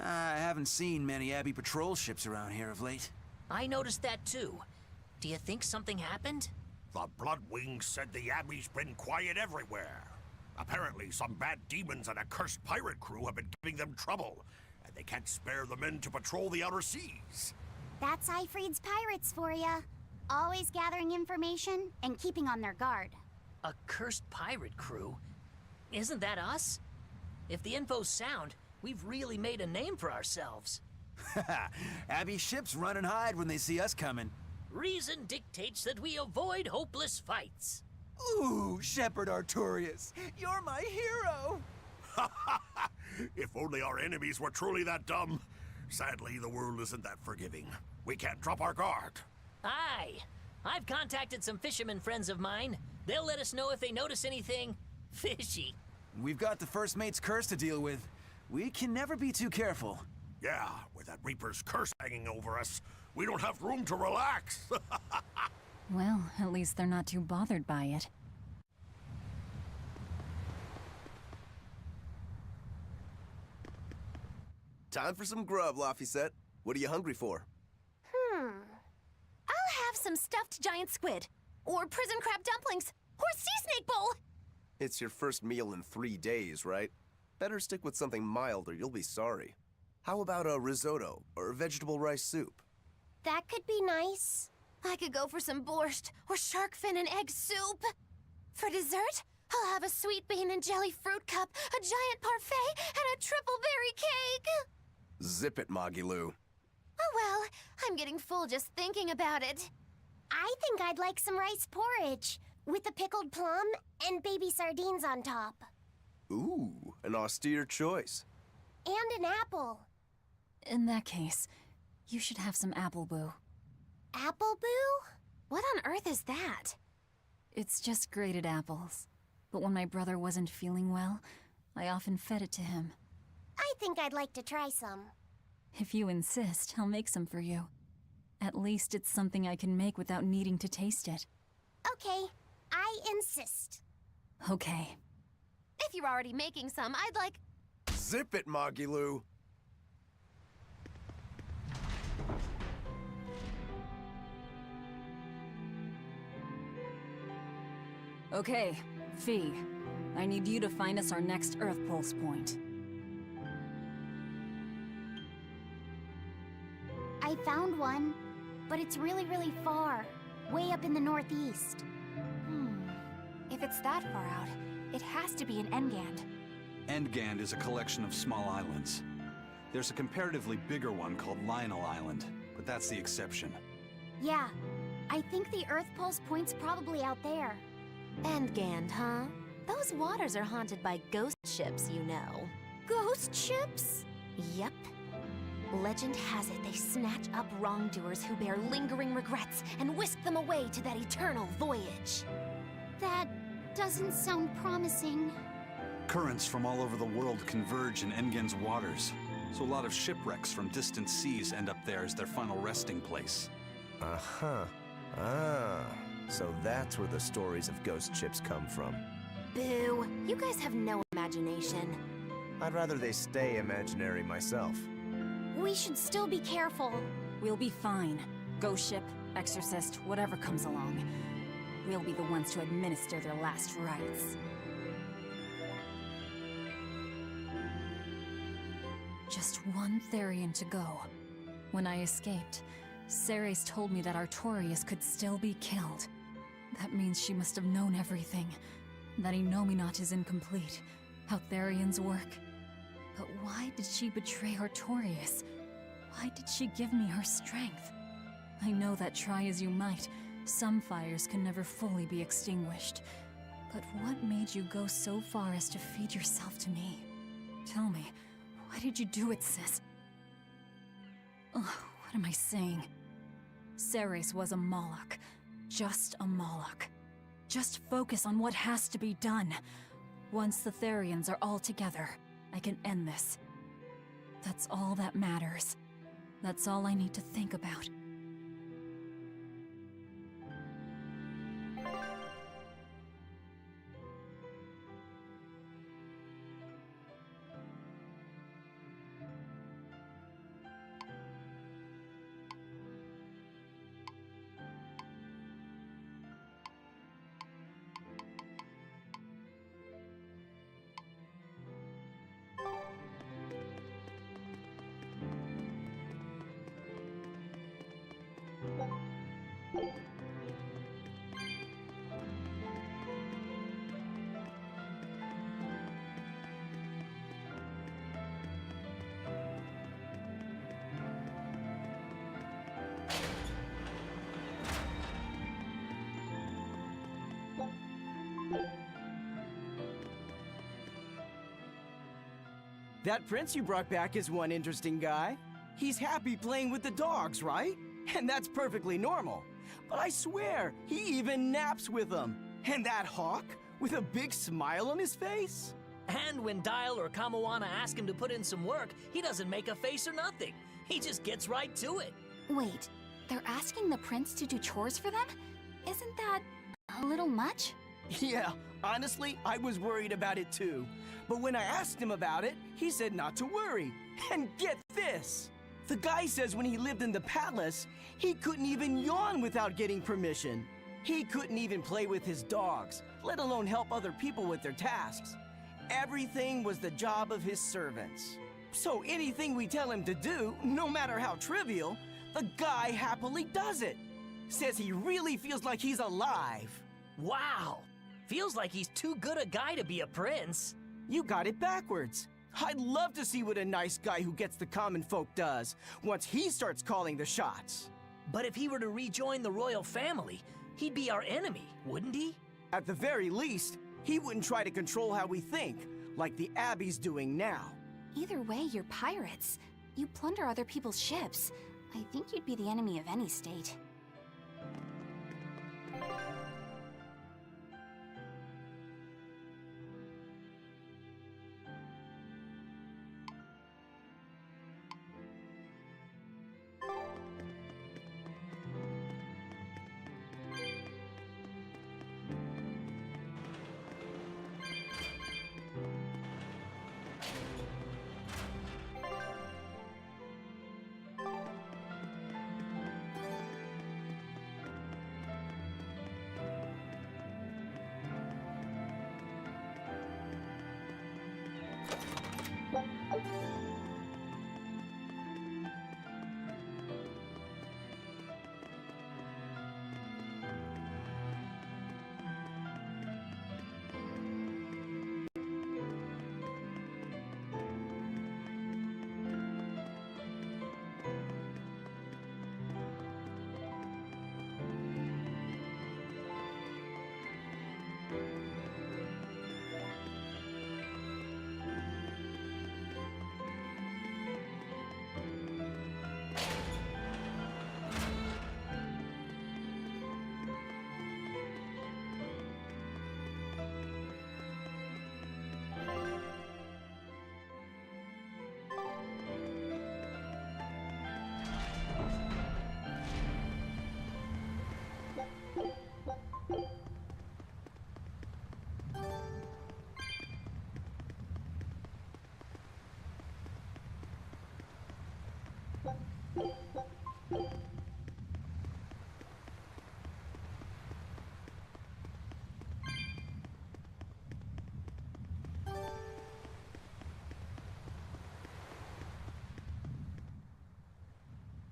I haven't seen many Abbey patrol ships around here of late. I noticed that too. Do you think something happened? The Bloodwings said the Abbey's been quiet everywhere. Apparently, some bad demons and a cursed pirate crew have been giving them trouble, and they can't spare the men to patrol the outer seas. That's Ifreed's pirates for ya. Always gathering information and keeping on their guard. A cursed pirate crew? Isn't that us? If the info's sound, we've really made a name for ourselves. Abbey ships run and hide when they see us coming. Reason dictates that we avoid hopeless fights. Ooh, Shepherd Artorias, you're my hero! If only our enemies were truly that dumb. Sadly, the world isn't that forgiving. We can't drop our guard. Aye. I've contacted some fishermen friends of mine. They'll let us know if they notice anything fishy. We've got the First Mate's curse to deal with. We can never be too careful. Yeah, with that Reaper's curse hanging over us, we don't have room to relax. Well, at least they're not too bothered by it. Time for some grub, Laphicet. What are you hungry for? I'll have some stuffed giant squid, or prison crab dumplings, or sea snake bowl. It's your first meal in 3 days, right? Better stick with something mild or you'll be sorry. How about a risotto or vegetable rice soup? That could be nice. I could go for some borscht or shark fin and egg soup. For dessert, I'll have a sweet bean and jelly fruit cup, a giant parfait, and a triple berry cake. Zip it, Magilou. Oh well, I'm getting full just thinking about it. I think I'd like some rice porridge with a pickled plum and baby sardines on top. Ooh, an austere choice. And an apple. In that case, you should have some apple boo. Apple boo? What on earth is that? It's just grated apples. But when my brother wasn't feeling well, I often fed it to him. I think I'd like to try some. If you insist, I'll make some for you. At least it's something I can make without needing to taste it. Okay, I insist. Okay. If you're already making some, I'd like... Zip it, Magilou. Okay, Fee. I need you to find us our next Earth Pulse point. I found one, but it's really, really far. Way up in the northeast. If it's that far out, it has to be an Engand. Endgand is a collection of small islands. There's a comparatively bigger one called Lionel Island, but that's the exception. Yeah, I think the Earth Pulse point's probably out there. Engand, huh? Those waters are haunted by ghost ships, you know. Ghost ships? Yep. Legend has it they snatch up wrongdoers who bear lingering regrets and whisk them away to that eternal voyage. That doesn't sound promising. Currents from all over the world converge in Engand's waters, so a lot of shipwrecks from distant seas end up there as their final resting place. Uh-huh. Ah, so that's where the stories of ghost ships come from. Boo, you guys have no imagination. I'd rather they stay imaginary myself. We should still be careful. We'll be fine. Ghost ship, exorcist, whatever comes along. We'll be the ones to administer their last rites. Just one Therian to go. When I escaped, Ceres told me that Artorias could still be killed. That means she must have known everything. That Innominat is incomplete. How Therians work. But why did she betray Artorias? Why did she give me her strength? I know that try as you might, some fires can never fully be extinguished. But what made you go so far as to feed yourself to me? Tell me, why did you do it, sis? Ugh, what am I saying? Ceres was a Moloch. Just a Moloch. Just focus on what has to be done. Once the Therians are all together, I can end this. That's all that matters. That's all I need to think about. That prince you brought back is one interesting guy. He's happy playing with the dogs, right? And that's perfectly normal. But I swear, he even naps with them. And that hawk, with a big smile on his face? And when Dial or Kamawana ask him to put in some work, he doesn't make a face or nothing. He just gets right to it. Wait, they're asking the prince to do chores for them? Isn't that a little much? Yeah, honestly, I was worried about it too. But when I asked him about it, he said not to worry. And get this! The guy says when he lived in the palace, he couldn't even yawn without getting permission. He couldn't even play with his dogs, let alone help other people with their tasks. Everything was the job of his servants. So anything we tell him to do, no matter how trivial, the guy happily does it. Says he really feels like he's alive. Wow! Feels like he's too good a guy to be a prince. You got it backwards. I'd love to see what a nice guy who gets the common folk does once he starts calling the shots. But if he were to rejoin the royal family, he'd be our enemy, wouldn't he? At the very least, he wouldn't try to control how we think, like the Abbey's doing now. Either way, you're pirates. You plunder other people's ships. I think you'd be the enemy of any state.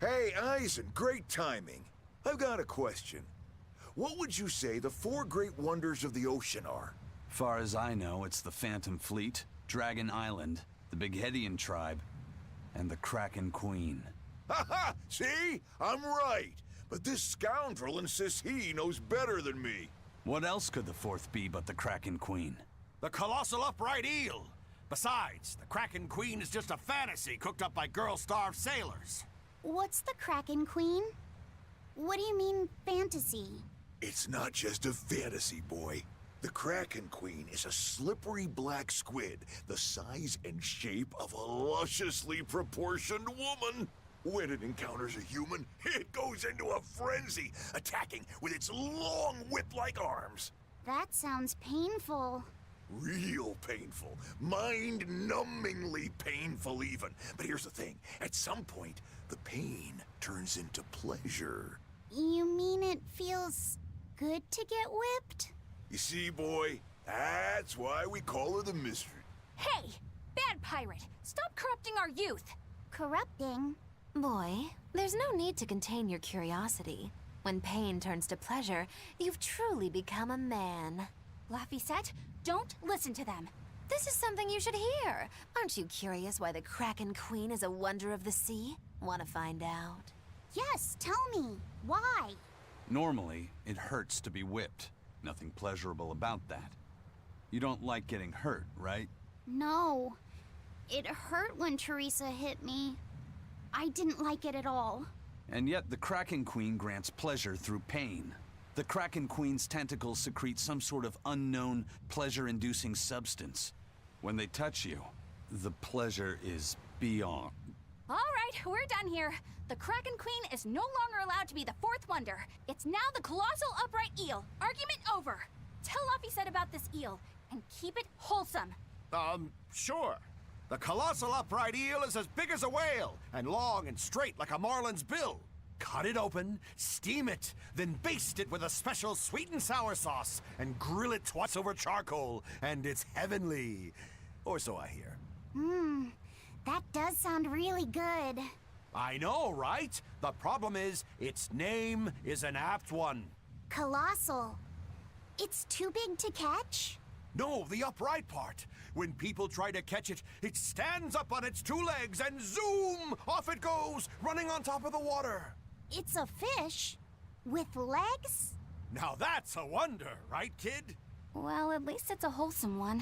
Hey, Eisen, great timing. I've got a question. What would you say the four great wonders of the ocean are? Far as I know, it's the Phantom Fleet, Dragon Island, the Bighedian tribe, and the Kraken Queen. Ha ha! See? I'm right. But this scoundrel insists he knows better than me. What else could the fourth be but the Kraken Queen? The colossal upright eel. Besides, the Kraken Queen is just a fantasy cooked up by girl-starved sailors. What's the Kraken Queen? What do you mean, fantasy? It's not just a fantasy, boy. The Kraken Queen is a slippery black squid, the size and shape of a lusciously proportioned woman. When it encounters a human, it goes into a frenzy, attacking with its long whip-like arms. That sounds painful. Real painful. Mind-numbingly painful, even. But here's the thing. At some point, the pain turns into pleasure. You mean it feels good to get whipped? You see, boy, that's why we call her the Mystery. Hey! Bad pirate! Stop corrupting our youth! Corrupting? Boy, there's no need to contain your curiosity. When pain turns to pleasure, you've truly become a man. Laphicet, don't listen to them. This is something you should hear. Aren't you curious why the Kraken Queen is a wonder of the sea? Want to find out? Yes, tell me. Why? Normally, it hurts to be whipped. Nothing pleasurable about that. You don't like getting hurt, right? No. It hurt when Teresa hit me. I didn't like it at all. And yet the Kraken Queen grants pleasure through pain. The Kraken Queen's tentacles secrete some sort of unknown, pleasure-inducing substance. When they touch you, the pleasure is beyond. All right, we're done here. The Kraken Queen is no longer allowed to be the fourth wonder. It's now the Colossal Upright Eel. Argument over. Tell Laphicet about this eel, and keep it wholesome. Sure. The colossal upright eel is as big as a whale, and long and straight like a marlin's bill. Cut it open, steam it, then baste it with a special sweet and sour sauce, and grill it twice over charcoal, and it's heavenly. Or so I hear. That does sound really good. I know, right? The problem is, its name is an apt one. Colossal. It's too big to catch? No, the upright part. When people try to catch it, it stands up on its two legs and zoom! Off it goes, running on top of the water. It's a fish? With legs? Now that's a wonder, right, kid? Well, at least it's a wholesome one.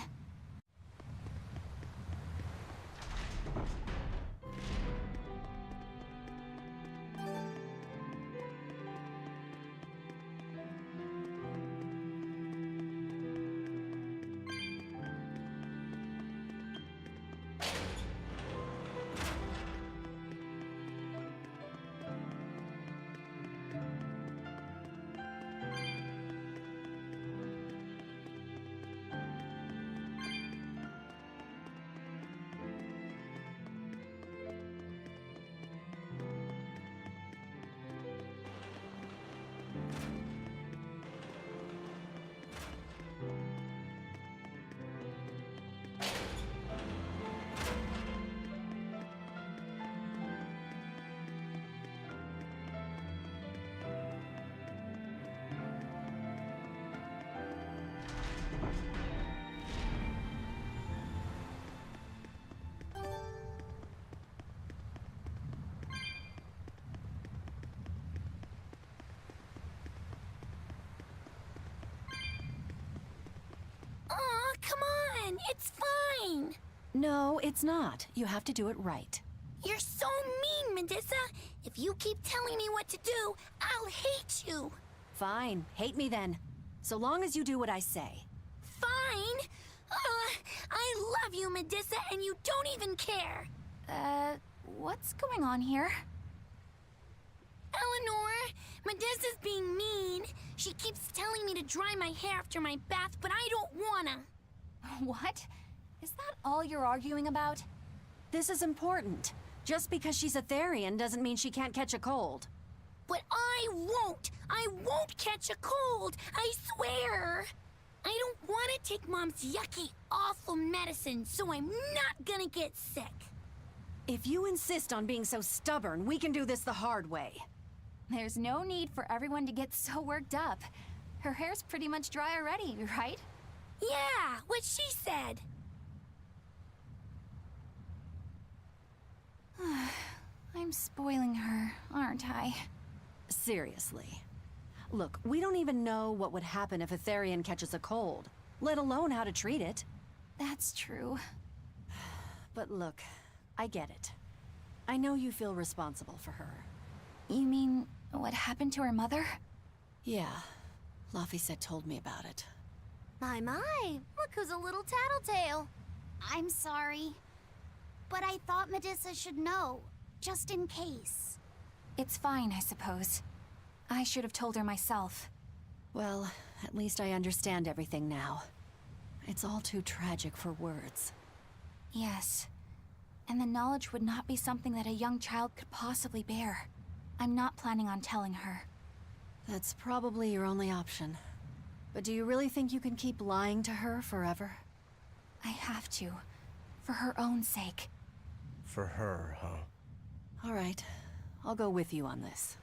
Aw, come on! It's fine! No, it's not. You have to do it right. You're so mean, Medissa! If you keep telling me what to do, I'll hate you! Fine, hate me then. So long as you do what I say. Fine! I love you, Medissa, and you don't even care! What's going on here? Eleanor, Medissa's being mean. She keeps telling me to dry my hair after my bath, but I don't wanna. What? Is that all you're arguing about? This is important. Just because she's a Therian doesn't mean she can't catch a cold. But I won't! I won't catch a cold! I swear! I don't want to take Mom's yucky, awful medicine, so I'm not gonna get sick. If you insist on being so stubborn, we can do this the hard way. There's no need for everyone to get so worked up. Her hair's pretty much dry already, right? Yeah, what she said. I'm spoiling her, aren't I? Seriously. Look, we don't even know what would happen if a Therian catches a cold, let alone how to treat it. That's true. But look, I get it. I know you feel responsible for her. You mean what happened to her mother? Yeah, Laphicet told me about it. My, look who's a little tattletale. I'm sorry. But I thought Medissa should know, just in case. It's fine, I suppose. I should have told her myself. Well, at least I understand everything now. It's all too tragic for words. Yes. And the knowledge would not be something that a young child could possibly bear. I'm not planning on telling her. That's probably your only option. But do you really think you can keep lying to her forever? I have to. For her own sake. For her, huh? All right. I'll go with you on this.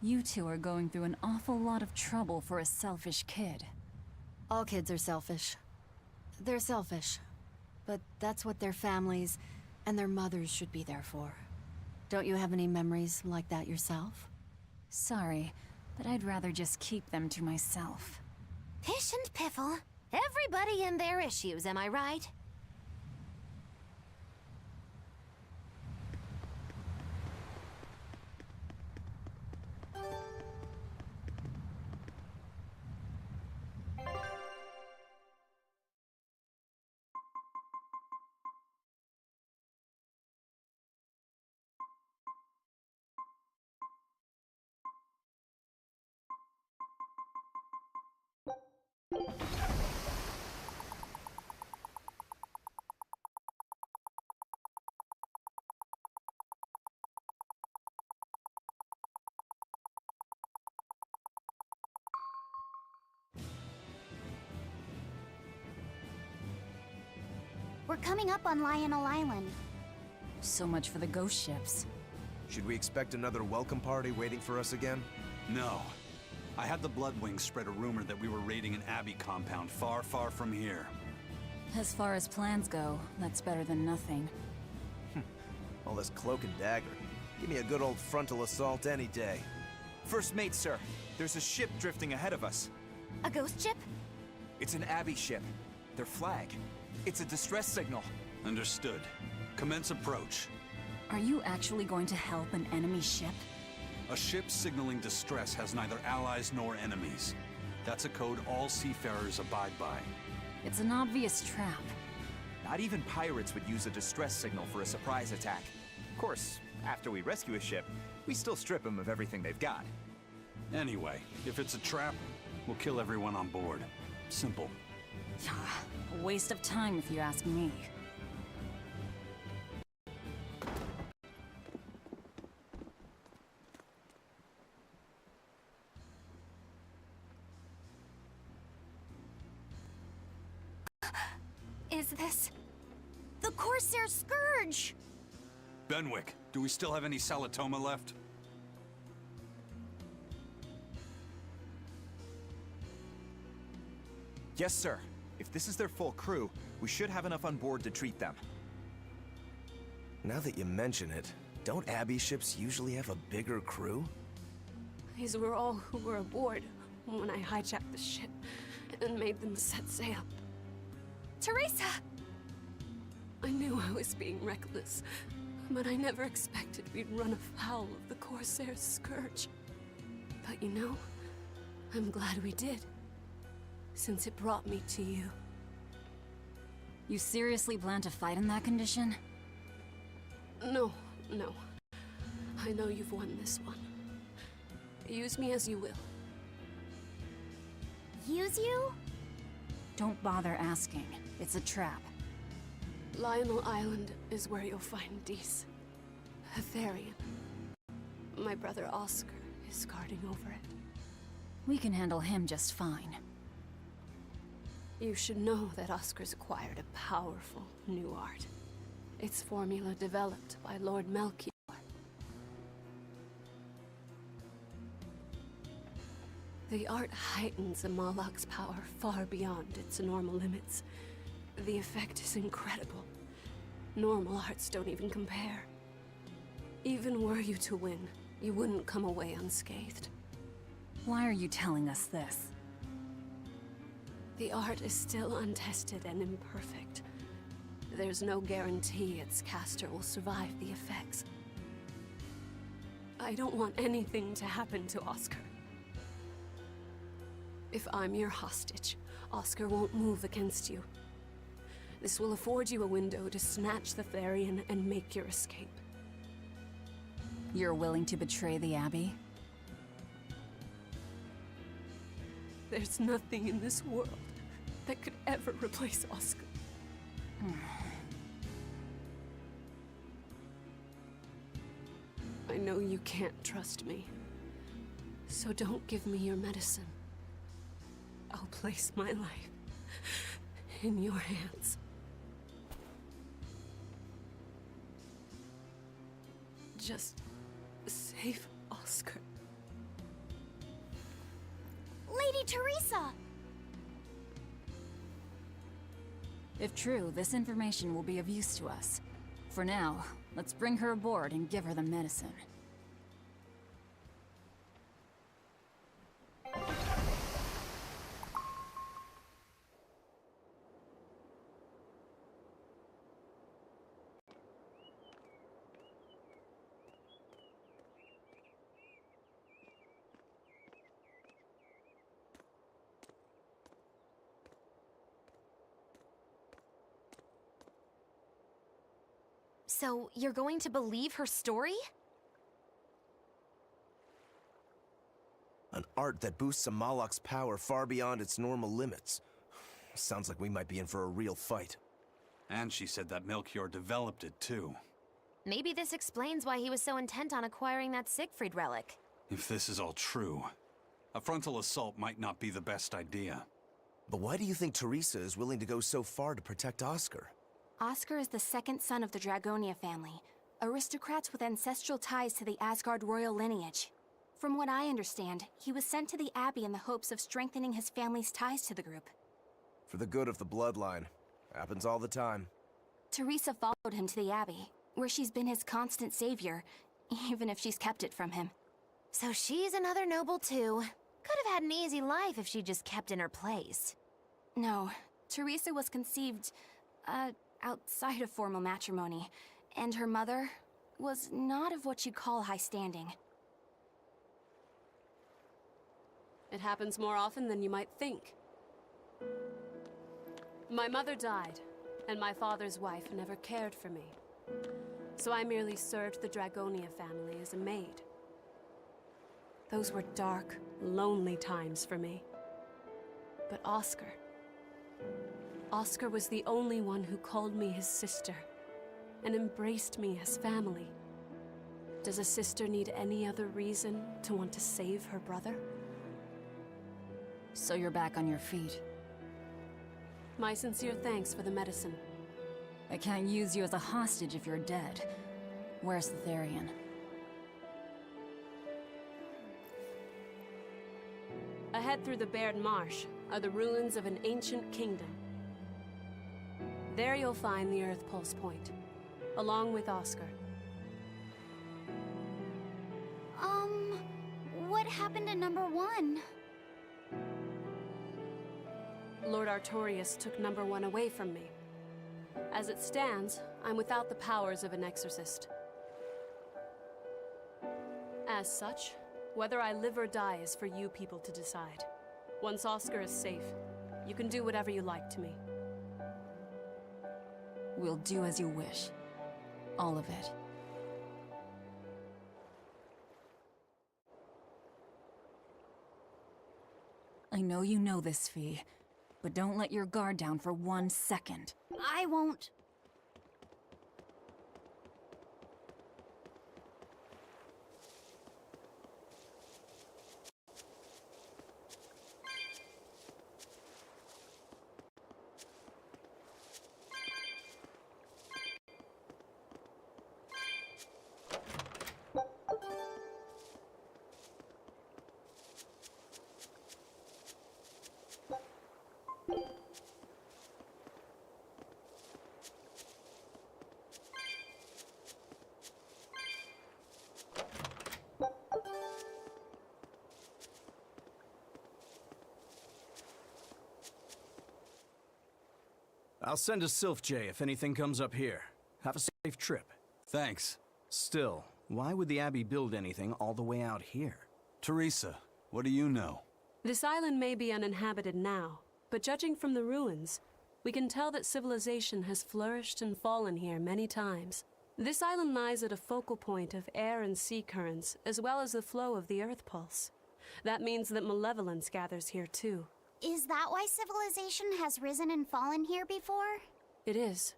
You two are going through an awful lot of trouble for a selfish kid. All kids are selfish. They're selfish. But that's what their families and their mothers should be there for. Don't you have any memories like that yourself? Sorry, but I'd rather just keep them to myself. Pish and piffle. Everybody and their issues, am I right? We're coming up on Lionel Island. So much for the ghost ships. Should we expect another welcome party waiting for us again? No. I had the Bloodwings spread a rumor that we were raiding an Abbey compound far, far from here. As far as plans go, that's better than nothing. All this cloak and dagger. Give me a good old frontal assault any day. First mate, sir. There's a ship drifting ahead of us. A ghost ship? It's an Abbey ship. Their flag. It's a distress signal. Understood. Commence approach. Are you actually going to help an enemy ship? A ship signaling distress has neither allies nor enemies. That's a code all seafarers abide by. It's an obvious trap. Not even pirates would use a distress signal for a surprise attack. Of course, after we rescue a ship, we still strip them of everything they've got. Anyway, if it's a trap, we'll kill everyone on board. Simple. A waste of time if you ask me. Is this... the Corsair Scourge? Benwick, do we still have any Salatoma left? Yes, sir. If this is their full crew, we should have enough on board to treat them. Now that you mention it, don't Abbey ships usually have a bigger crew? These were all who were aboard when I hijacked the ship and made them set sail. Teresa! I knew I was being reckless, but I never expected we'd run afoul of the Corsair's Scourge. But you know, I'm glad we did, since it brought me to you. You seriously plan to fight in that condition? No. I know you've won this one. Use me as you will. Use you? Don't bother asking. It's a trap. Lionel Island is where you'll find Dees, a Therian. My brother Oscar is guarding over it. We can handle him just fine. You should know that Oscar's acquired a powerful new art. Its formula developed by Lord Melchior. The art heightens a Malak's power far beyond its normal limits. The effect is incredible. Normal arts don't even compare. Even were you to win, you wouldn't come away unscathed. Why are you telling us this? The art is still untested and imperfect. There's no guarantee its caster will survive the effects. I don't want anything to happen to Oscar. If I'm your hostage, Oscar won't move against you. This will afford you a window to snatch the Therian and make your escape. You're willing to betray the Abbey? There's nothing in this world that could ever replace Oscar. I know you can't trust me, so don't give me your medicine. I'll place my life in your hands. Just save Oscar. Lady Teresa! If true, this information will be of use to us. For now, let's bring her aboard and give her the medicine. So, you're going to believe her story? An art that boosts a Moloch's power far beyond its normal limits. Sounds like we might be in for a real fight. And she said that Melchior developed it, too. Maybe this explains why he was so intent on acquiring that Siegfried relic. If this is all true, a frontal assault might not be the best idea. But why do you think Teresa is willing to go so far to protect Oscar? Oscar is the second son of the Dragonia family, aristocrats with ancestral ties to the Asgard royal lineage. From what I understand, he was sent to the Abbey in the hopes of strengthening his family's ties to the group. For the good of the bloodline. Happens all the time. Teresa followed him to the Abbey, where she's been his constant savior, even if she's kept it from him. So she's another noble too. Could have had an easy life if she just kept in her place. No, Teresa was conceived, outside of formal matrimony, and her mother was not of what you'd call high standing. It happens more often than you might think. My mother died, and my father's wife never cared for me. So I merely served the Dragonia family as a maid. Those were dark, lonely times for me. But Oscar was the only one who called me his sister, and embraced me as family. Does a sister need any other reason to want to save her brother? So you're back on your feet. My sincere thanks for the medicine. I can't use you as a hostage if you're dead. Where's the Therian? Ahead through the Baird Marsh are the ruins of an ancient kingdom. There you'll find the Earth Pulse Point, along with Oscar. What happened to number 1? Lord Artorius took number 1 away from me. As it stands, I'm without the powers of an exorcist. As such, whether I live or die is for you people to decide. Once Oscar is safe, you can do whatever you like to me. We'll do as you wish. All of it. I know you know this, Fee, but don't let your guard down for 1 second. I won't. I'll send a Sylph J if anything comes up here. Have a safe trip. Thanks. Still, why would the Abbey build anything all the way out here? Teresa, what do you know? This island may be uninhabited now, but judging from the ruins, we can tell that civilization has flourished and fallen here many times. This island lies at a focal point of air and sea currents, as well as the flow of the Earth Pulse. That means that malevolence gathers here too. Is that why civilization has risen and fallen here before? It is.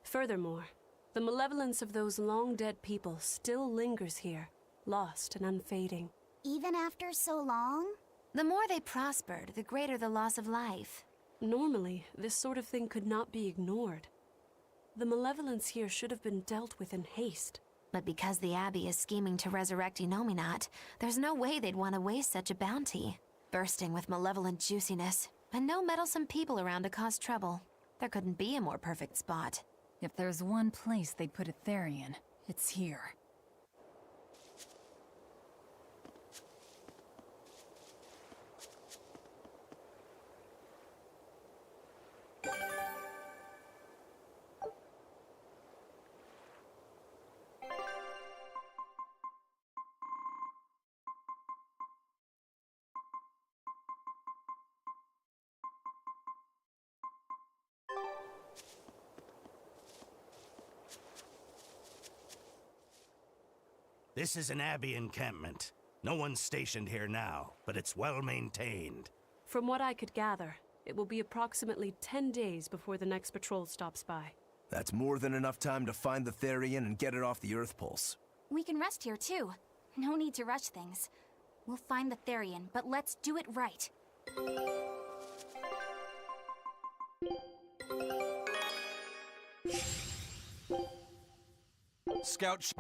Furthermore, the malevolence of those long-dead people still lingers here, lost and unfading. Even after so long? The more they prospered, the greater the loss of life. Normally, this sort of thing could not be ignored. The malevolence here should have been dealt with in haste. But because the Abbey is scheming to resurrect Enominat, there's no way they'd want to waste such a bounty. bursting with malevolent juiciness, and no meddlesome people around to cause trouble. There couldn't be a more perfect spot. If there's one place they'd put a Therian, it's here. This is an Abbey encampment. No one's stationed here now, but it's well maintained. From what I could gather, it will be approximately 10 days before the next patrol stops by. That's more than enough time to find the Therian and get it off the Earth Pulse. We can rest here too. No need to rush things. We'll find the Therian, but let's do it right. Scout.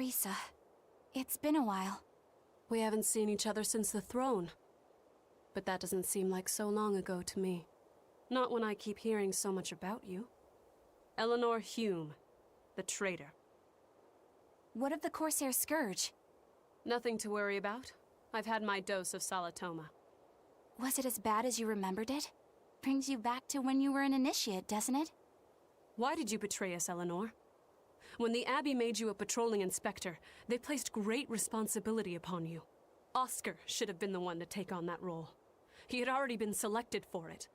Teresa, it's been a while. We haven't seen each other since the throne. But that doesn't seem like so long ago to me. Not when I keep hearing so much about you. Eleanor Hume, the traitor. What of the Corsair Scourge? Nothing to worry about. I've had my dose of Salatoma. Was it as bad as you remembered it? Brings you back to when you were an initiate, doesn't it? Why did you betray us, Eleanor? When the Abbey made you a patrolling inspector, they placed great responsibility upon you. Oscar should have been the one to take on that role. He had already been selected for it.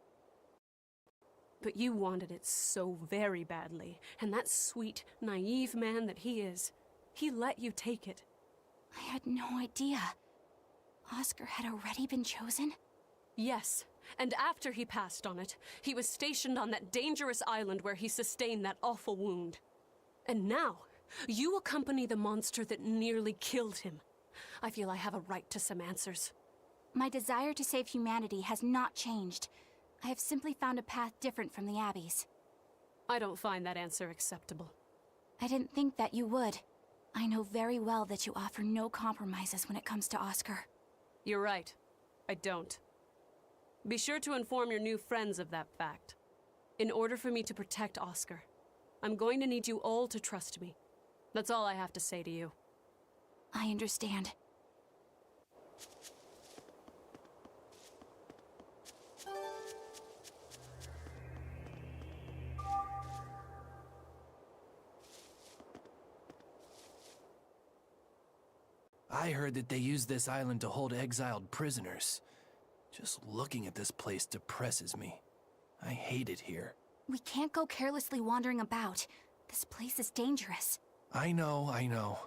But you wanted it so very badly, and that sweet, naive man that he is, he let you take it. I had no idea. Oscar had already been chosen? Yes, And after he passed on it, he was stationed on that dangerous island where he sustained that awful wound. And now, you accompany the monster that nearly killed him. I feel I have a right to some answers. My desire to save humanity has not changed. I have simply found a path different from the Abbey's. I don't find that answer acceptable. I didn't think that you would. I know very well that you offer no compromises when it comes to Oscar. You're right. I don't. Be sure to inform your new friends of that fact. In order for me to protect Oscar, I'm going to need you all to trust me. That's all I have to say to you. I understand. I heard that they use this island to hold exiled prisoners. Just looking at this place depresses me. I hate it here. We can't go carelessly wandering about. This place is dangerous. I know.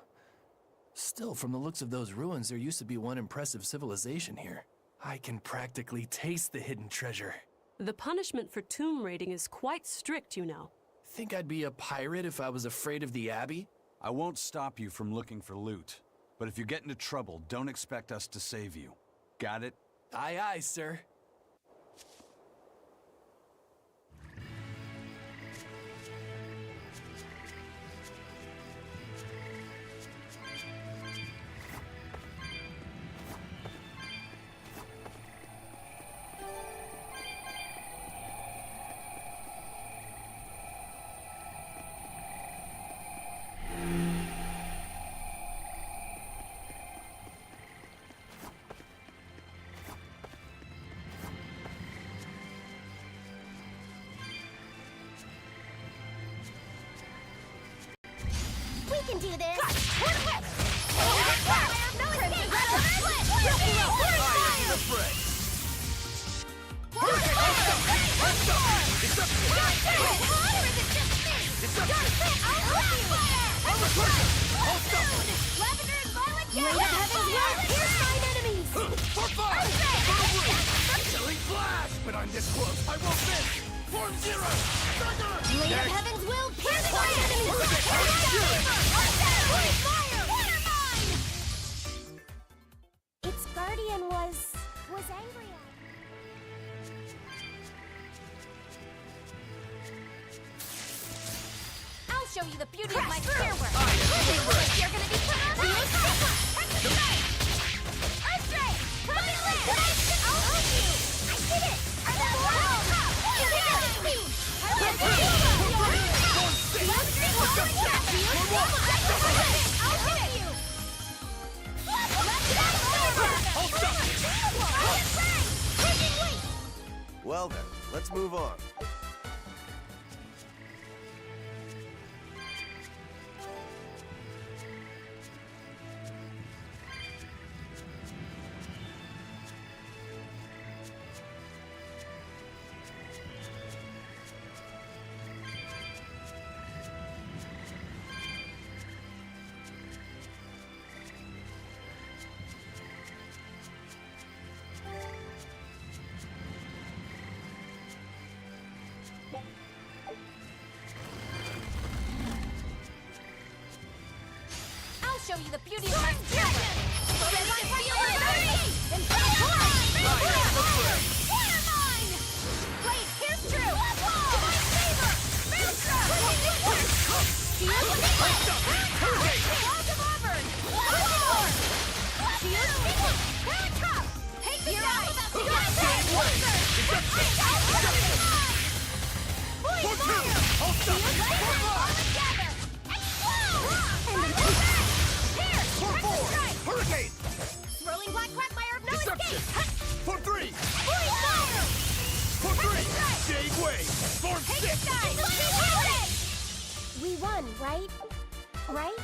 Still, from the looks of those ruins, there used to be one impressive civilization here. I can practically taste the hidden treasure. The punishment for tomb raiding is quite strict, you know. Think I'd be a pirate if I was afraid of the Abbey? I won't stop you from looking for loot. But if you get into trouble, don't expect us to save you. Got it? Aye, aye, sir. We can do this! But I'm this close, I won't miss! Form zero! Blade of Heaven's will pierce my enemies! Its guardian was angry at I'll show you the beauty of my spear work. You're gonna be put on Earthstrike! I'll help you! I did it! Well then, let's move on. I'll show you the beauty of my spear work. Blade, here's true! To my favor! Walls of Auburn! Take the Hurricane! Swirling black quagmire of no Deception! escape! Form 3! Fire! Form 3! Jade Wave! Form 6! We won, right? Right?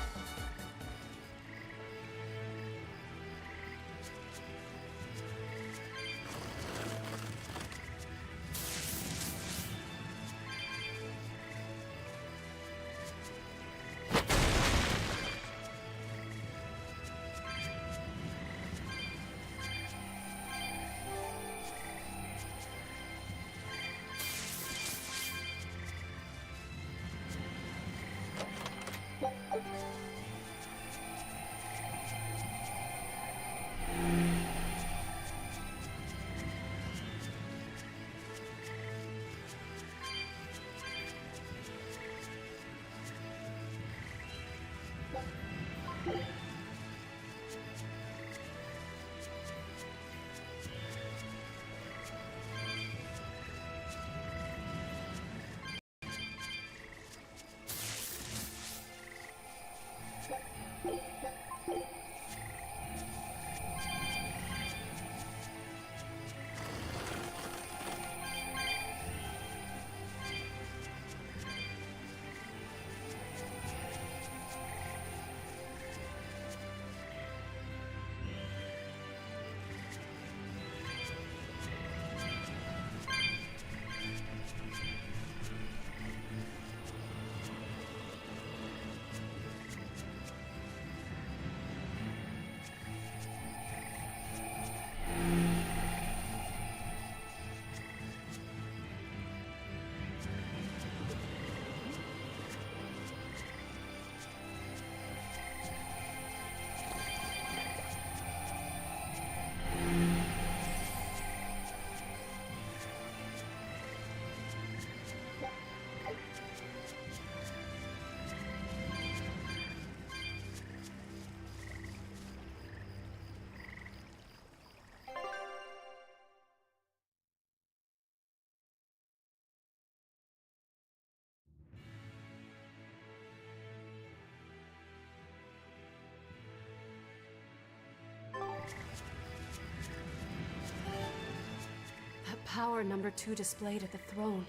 That power number 2 displayed at the throne.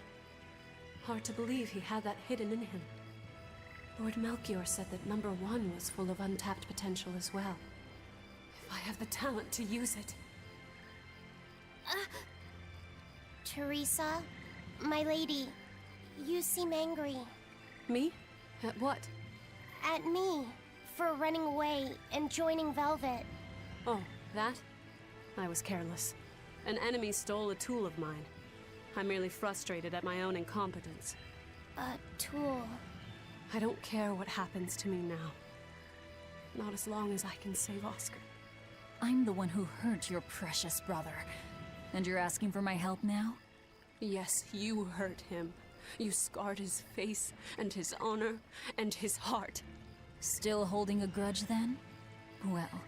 Hard to believe he had that hidden in him. Lord Melchior said that number 1 was full of untapped potential as well. If I have the talent to use it. Teresa, my lady, you seem angry. Me? At what? At me, for running away and joining Velvet. Oh, that? I was careless. An enemy stole a tool of mine. I'm merely frustrated at my own incompetence. A tool? I don't care what happens to me now. Not as long as I can save Oscar. I'm the one who hurt your precious brother. And you're asking for my help now? Yes, you hurt him. You scarred his face, and his honor, and his heart. Still holding a grudge then? Well,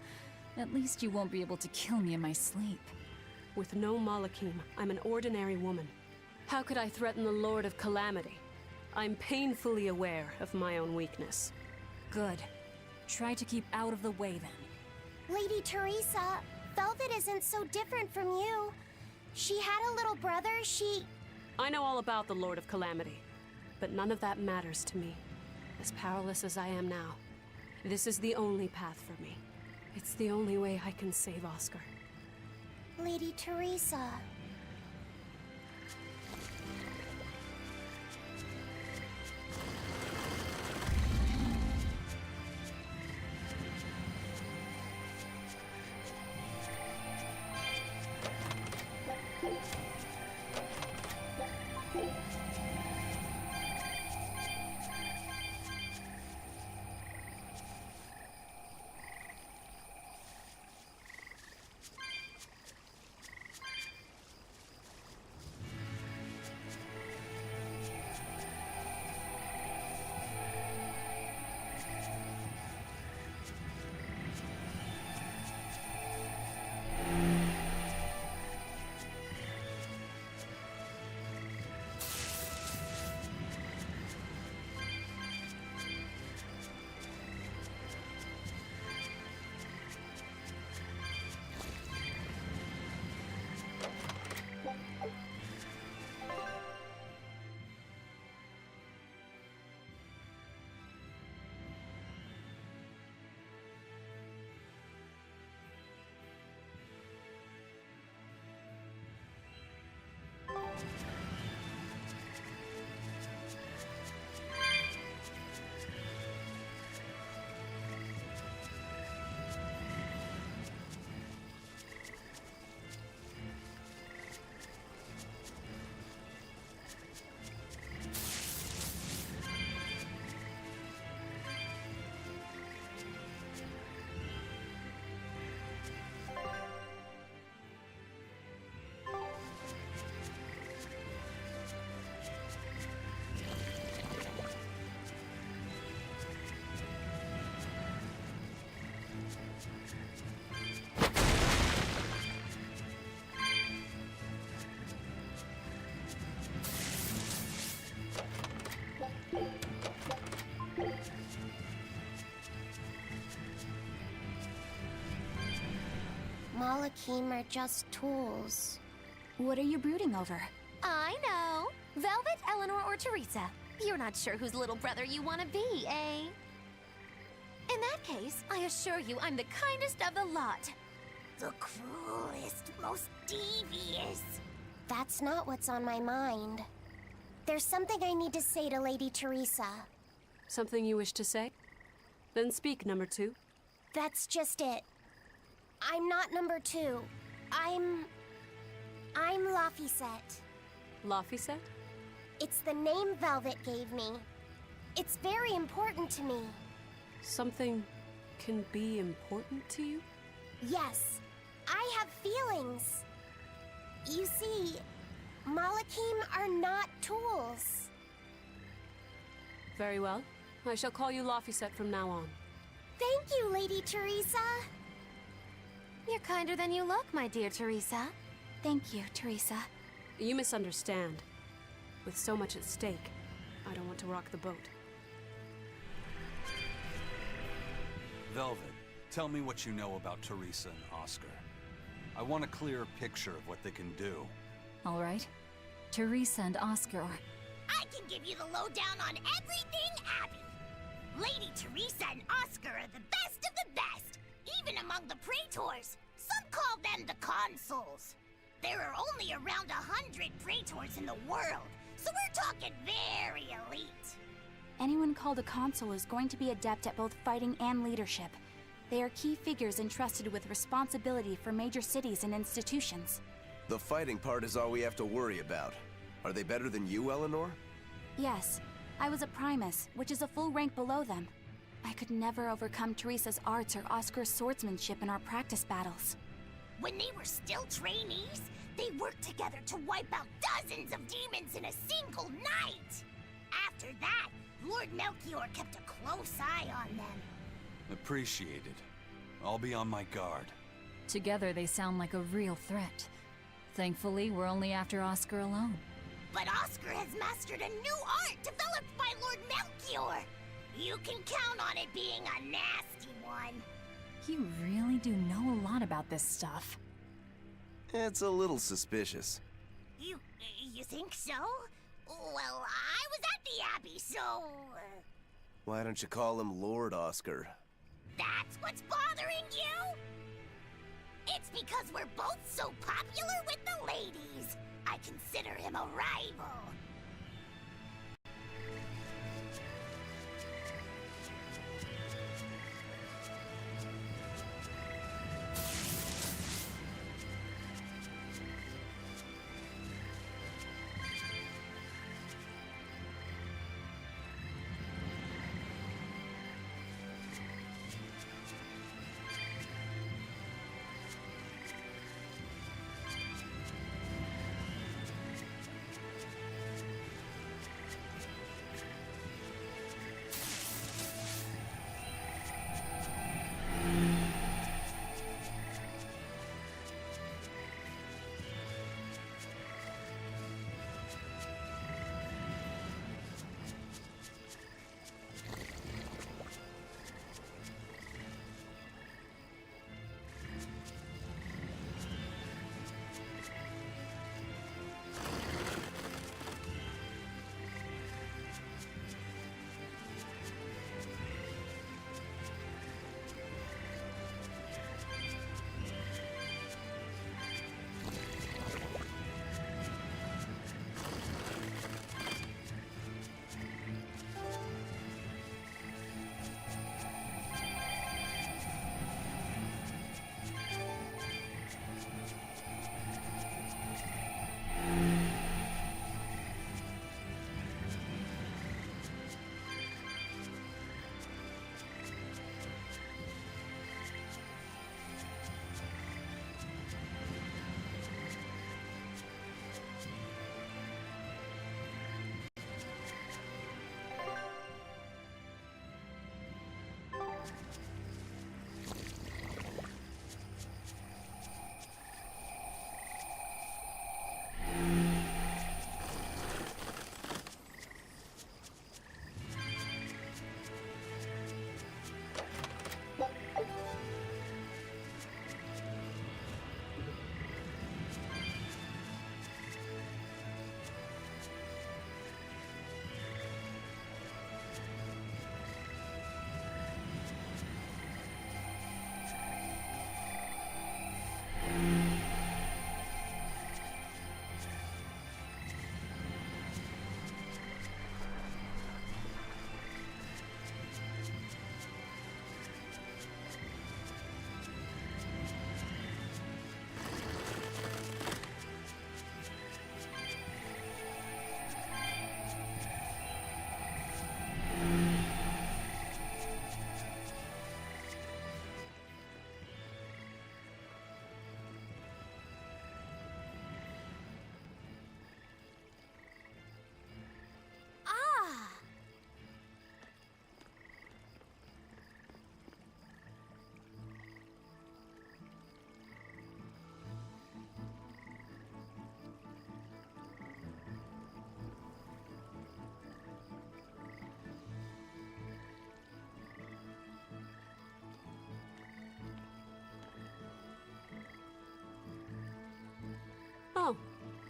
at least you won't be able to kill me in my sleep. With no Malakim, I'm an ordinary woman. How could I threaten the Lord of Calamity? I'm painfully aware of my own weakness. Good. Try to keep out of the way then. Lady Teresa, Velvet isn't so different from you. She had a little brother, I know all about the Lord of Calamity, but none of that matters to me. As powerless as I am now, this is the only path for me. It's the only way I can save Oscar. Lady Teresa. Malakim are just tools. What are you brooding over? I know. Velvet, Eleanor, or Teresa. You're not sure whose little brother you want to be, eh? In that case, I assure you I'm the kindest of the lot. The cruelest, most devious. That's not what's on my mind. There's something I need to say to Lady Teresa. Something you wish to say? Then speak, number 2. That's just it. I'm not number 2. I'm Laphicet. Laphicet? It's the name Velvet gave me. It's very important to me. Something can be important to you? Yes, I have feelings. You see, Malakim are not tools. Very well. I shall call you Laphicet from now on. Thank you, Lady Teresa. You're kinder than you look, my dear Teresa. Thank you, Teresa. You misunderstand. With so much at stake, I don't want to rock the boat. Velvet, tell me what you know about Teresa and Oscar. I want a clearer picture of what they can do. All right. Teresa and Oscar are... I can give you the lowdown on everything Abby. Lady Teresa and Oscar are the best of the best, even among the praetors. Some call them the consuls. There are only around 100 praetors in the world, so we're talking very elite. Anyone called a consul is going to be adept at both fighting and leadership. They are key figures entrusted with responsibility for major cities and institutions. The fighting part is all we have to worry about. Are they better than you, Eleanor? Yes, I was a primus, which is a full rank below them. I could never overcome Teresa's arts or Oscar's swordsmanship in our practice battles. When they were still trainees, they worked together to wipe out dozens of demons in a single night. After that, Lord Melchior kept a close eye on them. Appreciated. I'll be on my guard. Together they sound like a real threat. Thankfully, we're only after Oscar alone. But Oscar has mastered a new art developed by Lord Melchior. You can count on it being a nasty one. You really do know a lot about this stuff. It's a little suspicious. You think so? Well, I was at the Abbey, so... Why don't you call him Lord Oscar? That's what's bothering you? It's because we're both so popular with the ladies. I consider him a rival.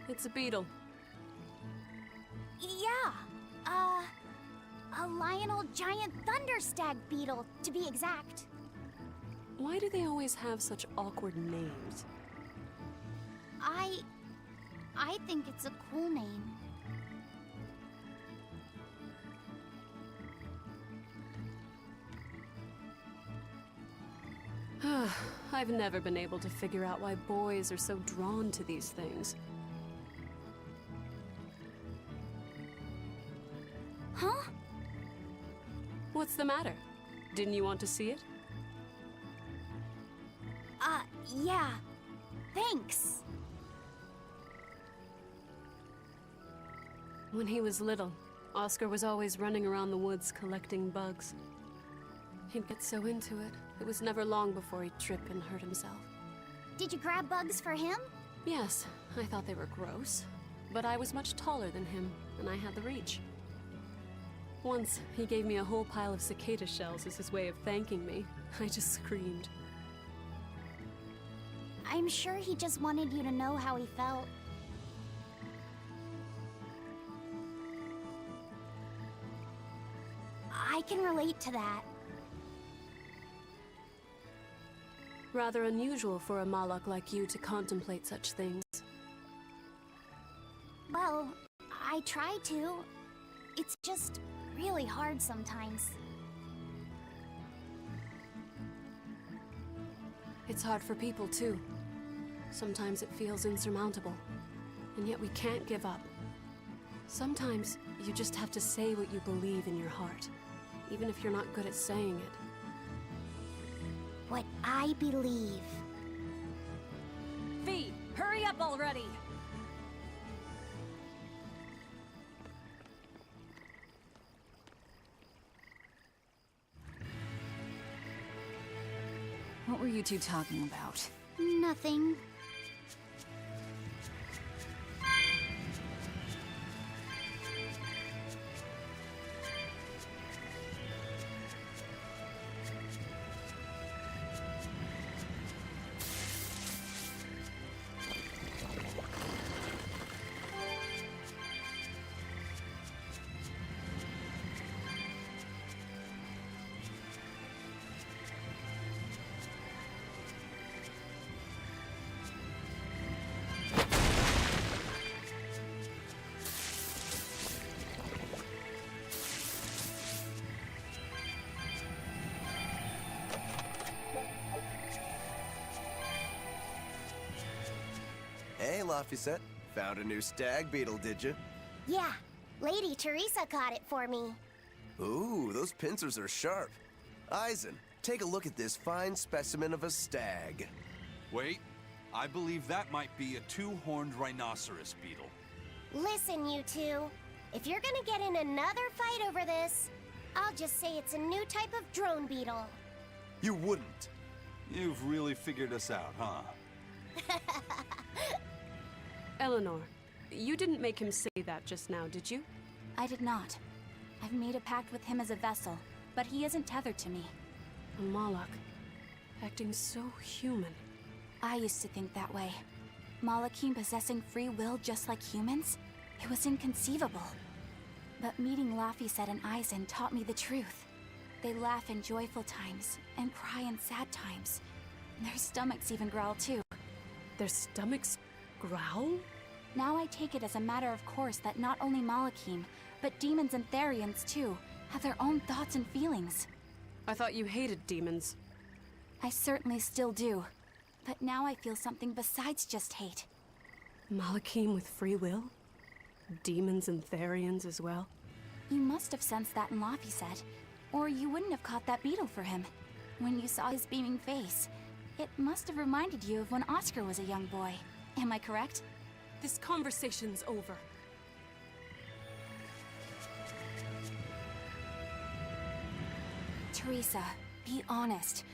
It's a beetle. Yeah. A Lionel giant thunderstag beetle, to be exact. Why do they always have such awkward names? I think it's a cool name. I've never been able to figure out why boys are so drawn to these things. Huh? What's the matter? Didn't you want to see it? Yeah. Thanks. When he was little, Oscar was always running around the woods collecting bugs. He'd get so into it, it was never long before he'd trip and hurt himself. Did you grab bugs for him? Yes, I thought they were gross, but I was much taller than him, and I had the reach. Once, he gave me a whole pile of cicada shells as his way of thanking me. I just screamed. I'm sure he just wanted you to know how he felt. I can relate to that. Rather unusual for a Malak like you to contemplate such things. Well, I try to. It's just really hard sometimes. It's hard for people, too. Sometimes it feels insurmountable, and yet we can't give up. Sometimes you just have to say what you believe in your heart, even if you're not good at saying it. What I believe. V, hurry up already! What were you two talking about? Nothing. Hey, Laphicet. Found a new stag beetle, did you? Yeah, Lady Teresa caught it for me. Ooh, those pincers are sharp. Eisen, take a look at this fine specimen of a stag. Wait, I believe that might be a two-horned rhinoceros beetle. Listen, you two. If you're gonna get in another fight over this, I'll just say it's a new type of drone beetle. You wouldn't. You've really figured us out, huh? Eleanor, you didn't make him say that just now, did you? I did not. I've made a pact with him as a vessel, but he isn't tethered to me. A Malak, acting so human. I used to think that way. Malakim possessing free will just like humans? It was inconceivable. But meeting Laphicet and Eisen taught me the truth. They laugh in joyful times, and cry in sad times. Their stomachs even growl too. Their stomachs growl? Now I take it as a matter of course that not only Malakim, but demons and Therians too, have their own thoughts and feelings. I thought you hated demons. I certainly still do. But now I feel something besides just hate. Malakim with free will? Demons and Therians as well? You must have sensed that in Laphicet, or you wouldn't have caught that beetle for him. When you saw his beaming face, it must have reminded you of when Oscar was a young boy. Am I correct? This conversation's over. Teresa, be honest.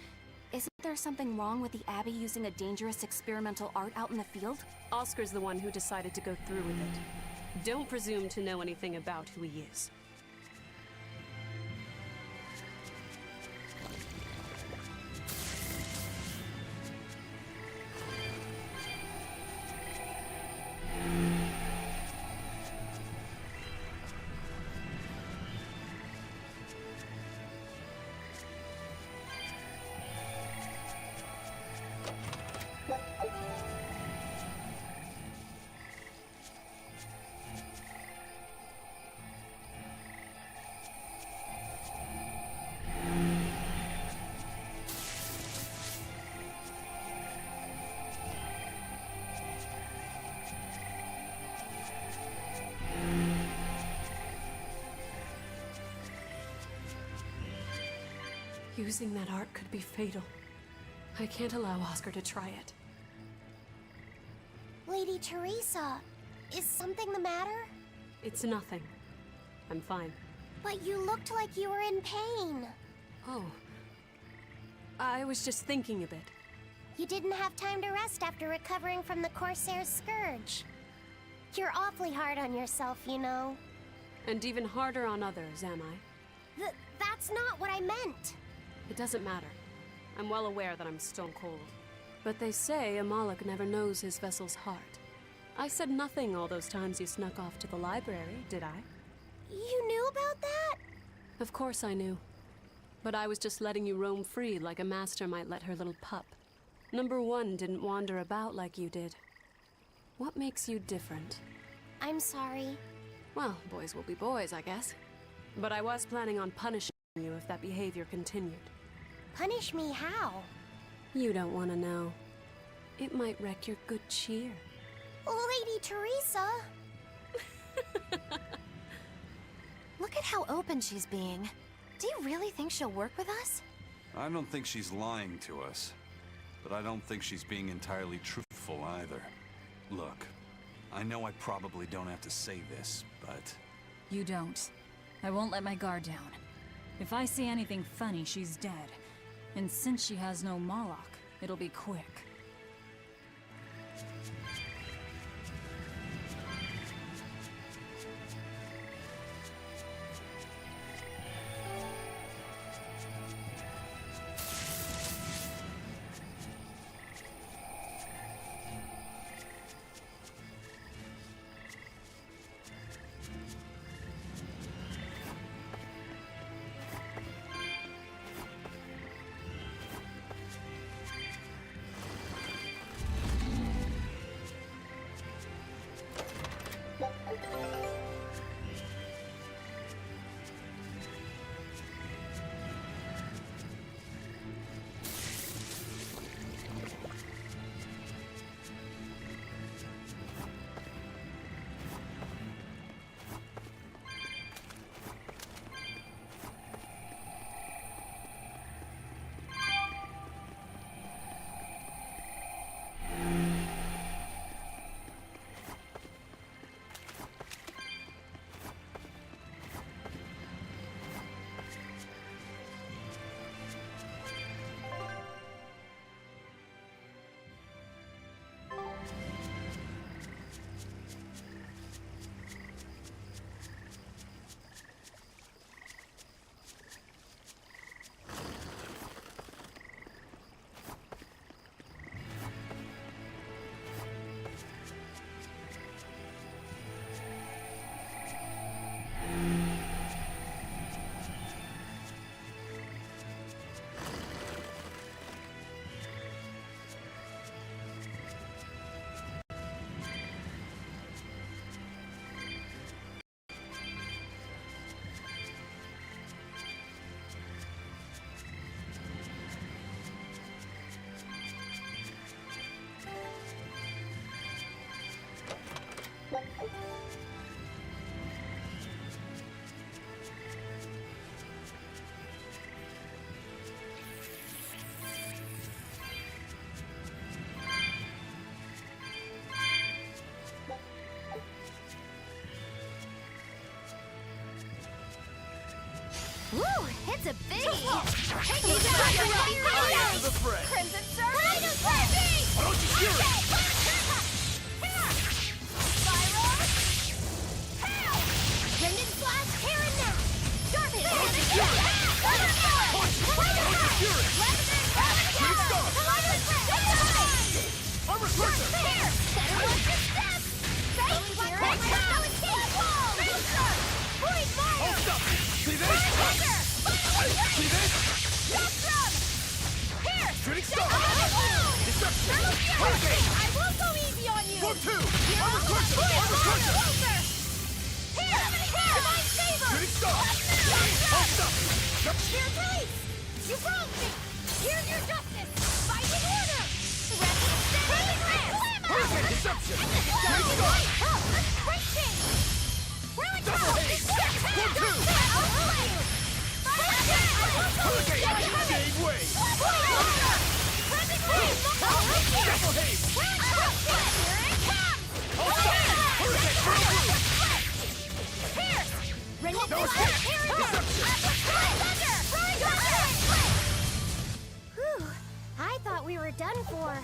Isn't there something wrong with the Abbey using a dangerous experimental art out in the field? Oscar's the one who decided to go through with it. Don't presume to know anything about who he is. Using that art could be fatal. I can't allow Oscar to try it. Lady Teresa, is something the matter? It's nothing. I'm fine. But you looked like you were in pain. Oh. I was just thinking a bit. You didn't have time to rest after recovering from the Corsair's scourge. You're awfully hard on yourself, you know. And even harder on others, am I? That's not what I meant. It doesn't matter. I'm well aware that I'm stone cold. But they say a Moloch never knows his vessel's heart. I said nothing all those times you snuck off to the library, did I? You knew about that? Of course I knew. But I was just letting you roam free like a master might let her little pup. Number one didn't wander about like you did. What makes you different? I'm sorry. Well, boys will be boys, I guess. But I was planning on punishing you if that behavior continued. Punish me how? You don't want to know. It might wreck your good cheer. Lady Teresa! Look at how open she's being. Do you really think she'll work with us? I don't think she's lying to us. But I don't think she's being entirely truthful either. Look, I know I probably don't have to say this, but... You don't. I won't let my guard down. If I see anything funny, she's dead. And since she has no Moloch, it'll be quick. Woo! It's a biggie! The fray. Crimson Surge! Why don't you hear it? Brendan Slash, here and now! Sharpen! Why don't you hear it? Good stuff! I'm a recruiter! Here! Better watch your steps! Right here and now! Point fire! Hold up! See this? See this? Here! Shooting star! Deception! Hurricane! I won't go easy on you! 1, 2! I'm a recruiter! Closer! Here! Divine favor! Shooting star! Hold up! Here, Grace! You broke me! Here's your justice! Fighting order! Hurricane deception! Shooting star! Great change! Double haze! 1, 2! I'll play! Hurricane! Whew, I thought we were done for.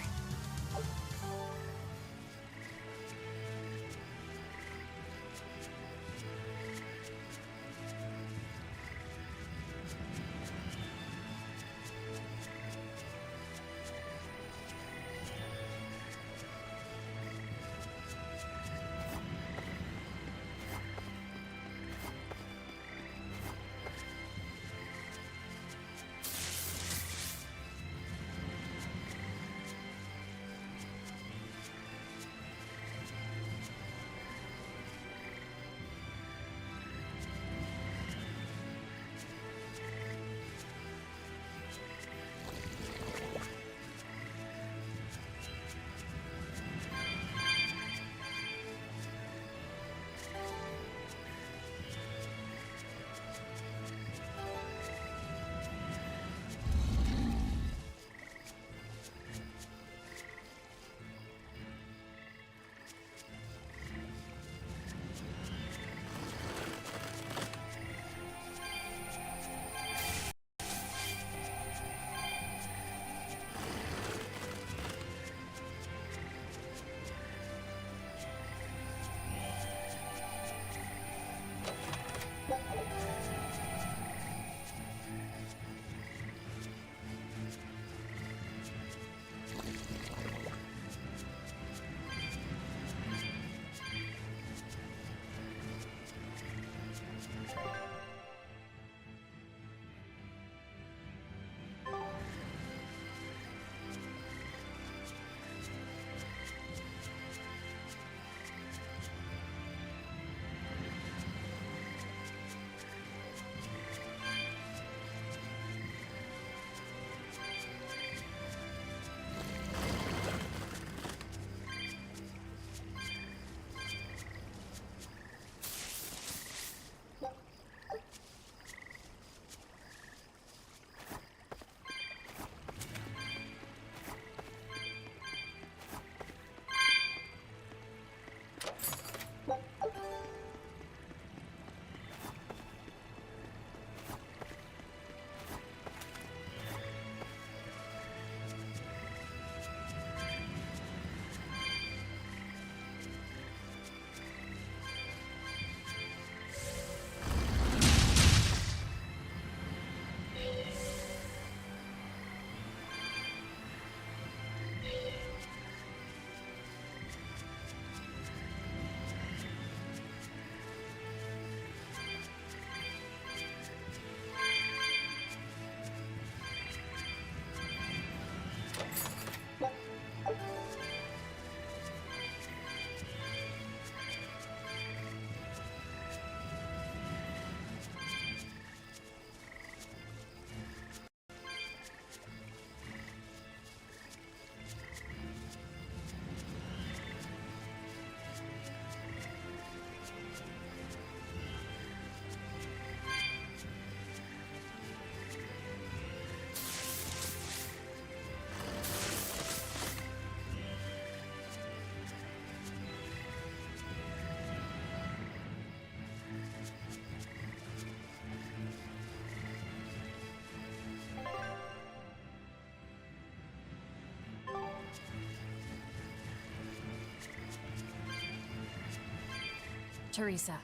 Teresa,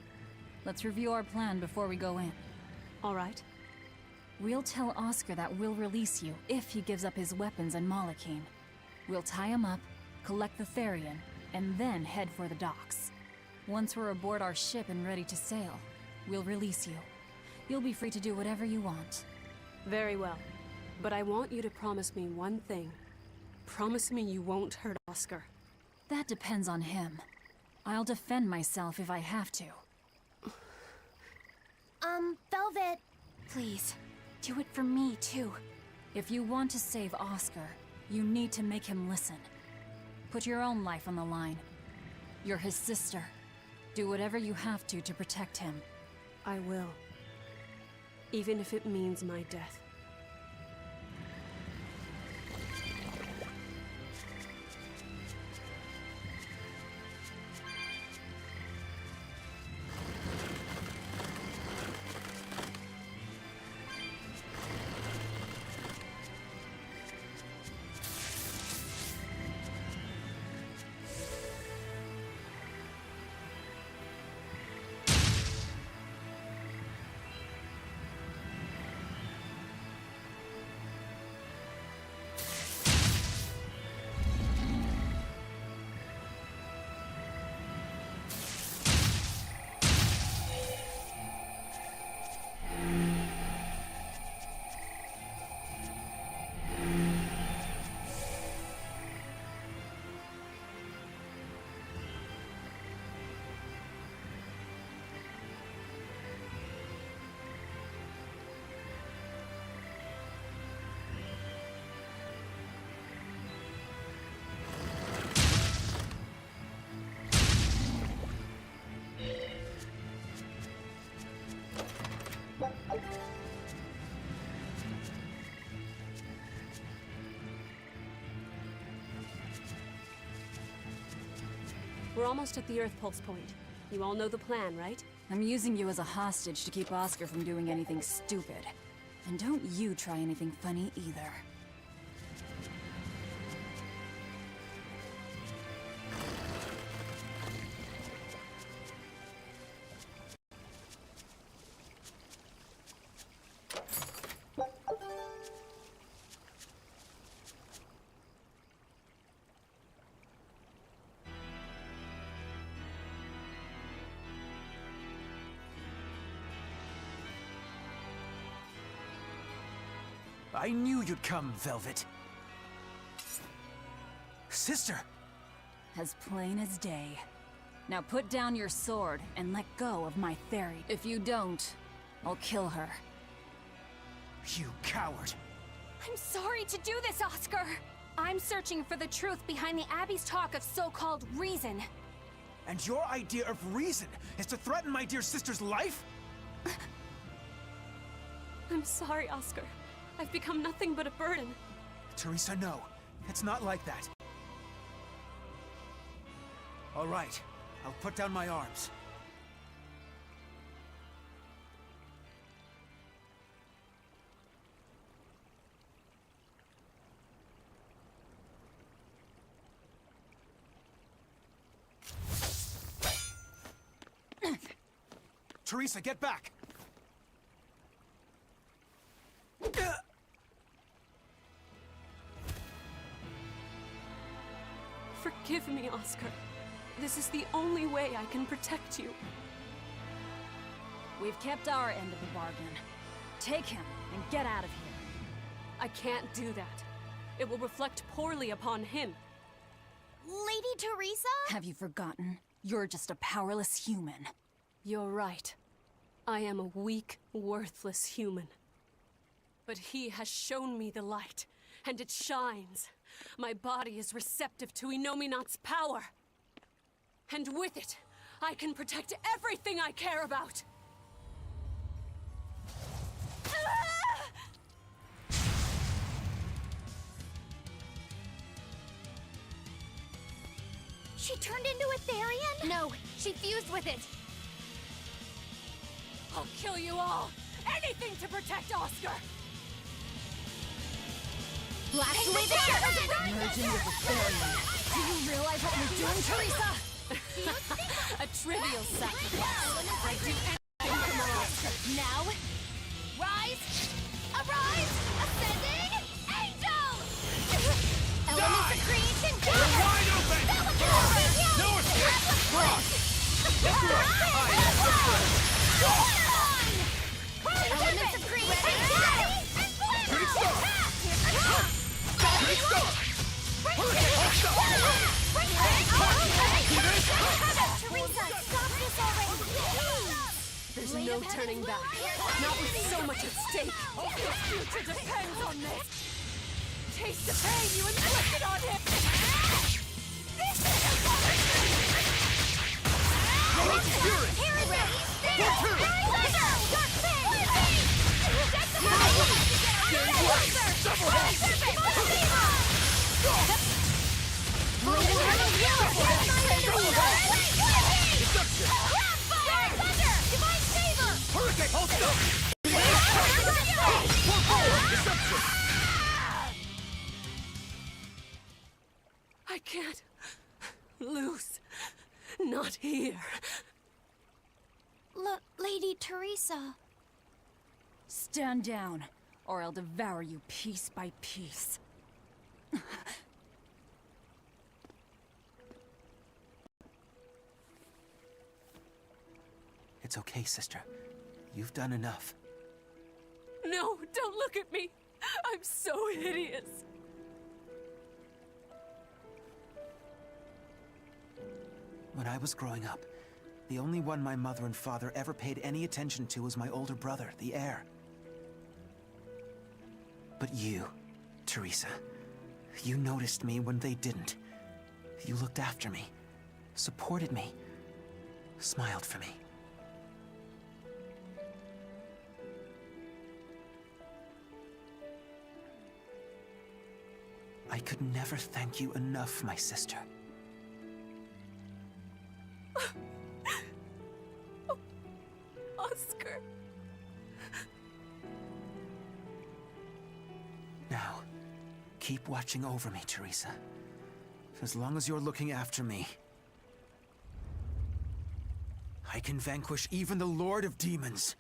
let's review our plan before we go in. All right. We'll tell Oscar that we'll release you if he gives up his weapons and Malachine. We'll tie him up, collect the Therian, and then head for the docks. Once we're aboard our ship and ready to sail, we'll release you. You'll be free to do whatever you want. Very well. But I want you to promise me one thing. Promise me you won't hurt Oscar. That depends on him. I'll defend myself if I have to. Velvet. Please, do it for me, too. If you want to save Oscar, you need to make him listen. Put your own life on the line. You're his sister. Do whatever you have to protect him. I will. Even if it means my death. We're almost at the Earth Pulse point. You all know the plan, right? I'm using you as a hostage to keep Oscar from doing anything stupid. And don't you try anything funny either. I knew you'd come, Velvet. Sister! As plain as day. Now put down your sword and let go of my Theri. If you don't, I'll kill her. You coward! I'm sorry to do this, Oscar! I'm searching for the truth behind the Abbey's talk of so-called reason. And your idea of reason is to threaten my dear sister's life? I'm sorry, Oscar. I've become nothing but a burden. Teresa, no. It's not like that. All right. I'll put down my arms. Teresa, get back! Forgive me, Oscar. This is the only way I can protect you. We've kept our end of the bargain. Take him and get out of here. I can't do that. It will reflect poorly upon him. Lady Teresa? Have you forgotten? You're just a powerless human. You're right. I am a weak, worthless human. But he has shown me the light, and it shines. My body is receptive to Inominat's power. And with it, I can protect everything I care about. She turned into a Therian? No, she fused with it. I'll kill you all! Anything to protect Oscar! Blast away the shadows! Merging with the Therian. Do you realize what you're doing, Teresa? A trivial sacrifice. I do anything for my Oscar. Now, rise! Arise! Ascending! Angel! Elements of creation, gather! Wide open! No escape! Cross! Elements of creation, gather! Good start! Good start! Teresa, stop this already! There's no turning back. Not with so much at stake. Your future depends on this. Taste the pain you inflicted on him. Hurricane, hold still! I can't lose. Not here. Lady Teresa. Stand down, or I'll devour you piece by piece. It's okay, sister. You've done enough. No, don't look at me. I'm so hideous. When I was growing up, the only one my mother and father ever paid any attention to was my older brother, the heir. But you, Teresa, you noticed me when they didn't. You looked after me, supported me, smiled for me. I could never thank you enough, my sister. Oscar. Now, keep watching over me, Teresa. As long as you're looking after me, I can vanquish even the Lord of Demons.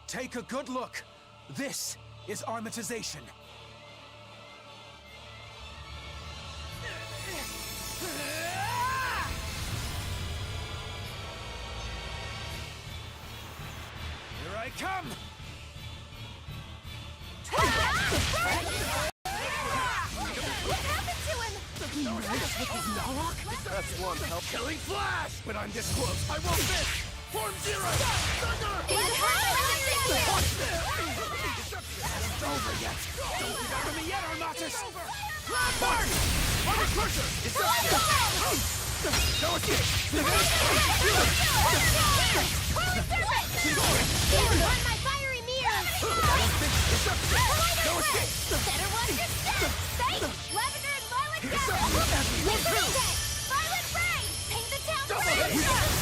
Take a good look. This is armatization. Here I come! What happened to him? That's one help. Killing Flash! But I'm this close. I won't miss! Form Zero! Thunder! It's over yet! Don't get out of me yet, Armatus! Mark! Armor Crusher! It's up! No escape! On my fiery mirror! It's up! No escape! Better watch your step! Safe! Lavender and Violet Gather! Violet Ray! Paint the town red!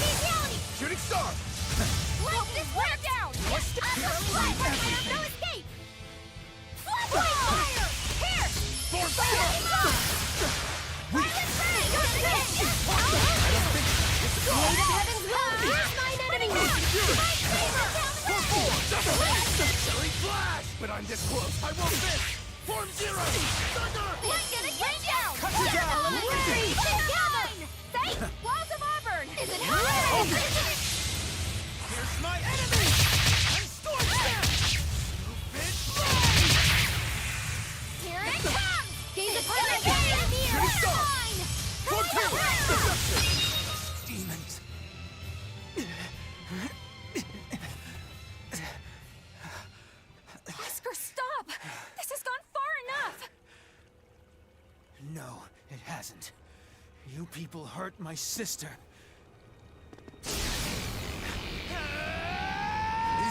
Fatality! Shooting Star! Lock this one down! No escape! Flashlight fire! Here! Form Violet Ray! Blade of Heaven's Will! Here's mine enemy! Killing Flash! But I'm this close. I won't miss! Form Zero! Thunder! We're gonna get down! Cut you down! Safe! Walls of Auburn! Is it happening? Here's my enemy! I'm scorched them! Stupid blade! Here it comes! Gaze upon the fiery mirror! Mine! Form Two! Deception! Demons. Oscar, stop! This has gone far enough! No, it hasn't. You people hurt my sister. He's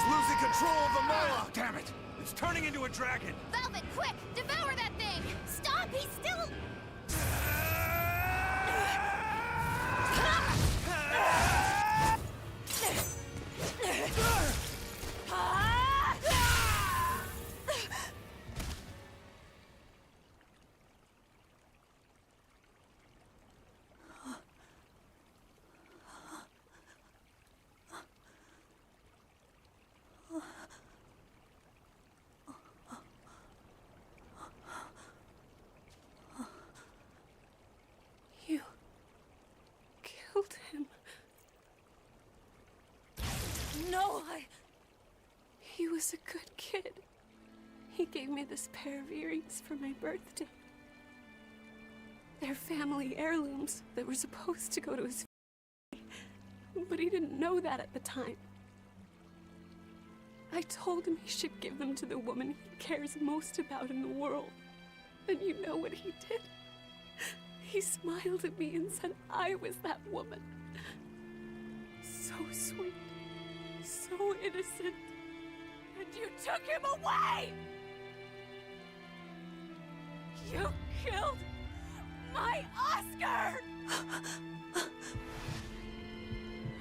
losing control of the Moloch! Damn it! It's turning into a dragon! Velvet, quick! Devour that thing! Stop! He's still... You killed him. No, He was a good kid. He gave me this pair of earrings for my birthday. They're family heirlooms that were supposed to go to his family, but he didn't know that at the time. I told him he should give them to the woman he cares most about in the world. And you know what he did? He smiled at me and said I was that woman. So sweet, so innocent. And you took him away! You killed my Oscar!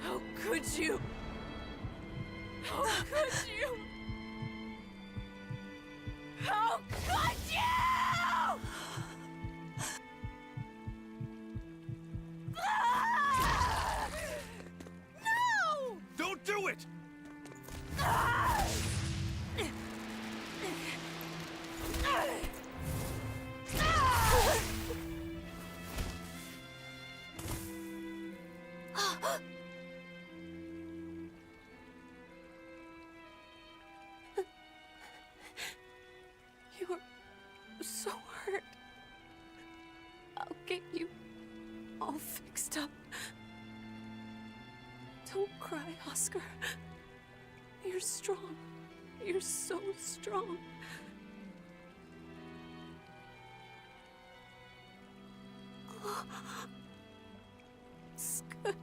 How could you? How could you? How could you? No! Don't do it! You're so hurt. I'll get you all fixed up. Don't cry, Oscar. You're strong. You're so strong. Oscar.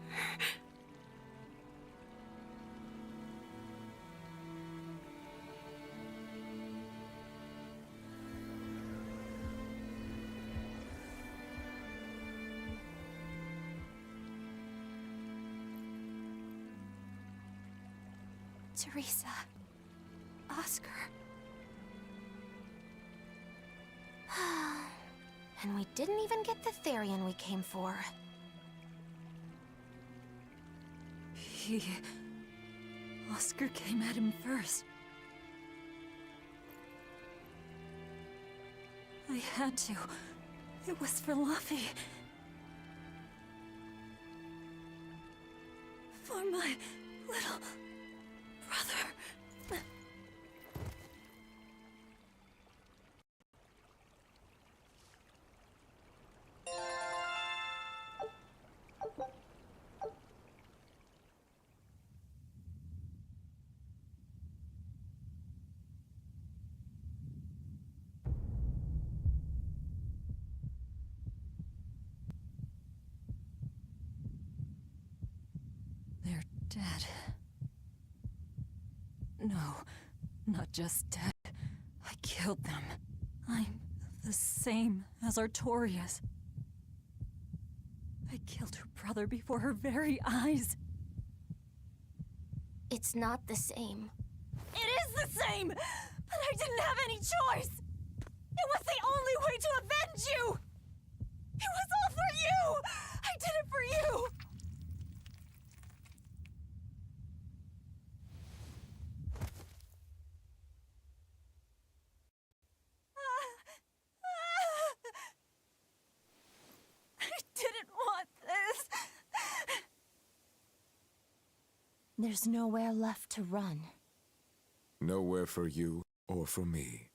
Teresa. Oscar. And we didn't even get the Therian we came for. Oscar came at him first. I had to. It was for Luffy. For my little brother. They're dead. No, not just dead. I killed them. I'm the same as Artorias. I killed her brother before her very eyes. It's not the same. It is the same! But I didn't have any choice! It was the only way to avenge you! It was all for you! I did it for you! I didn't want this! There's nowhere left to run. Nowhere for you or for me.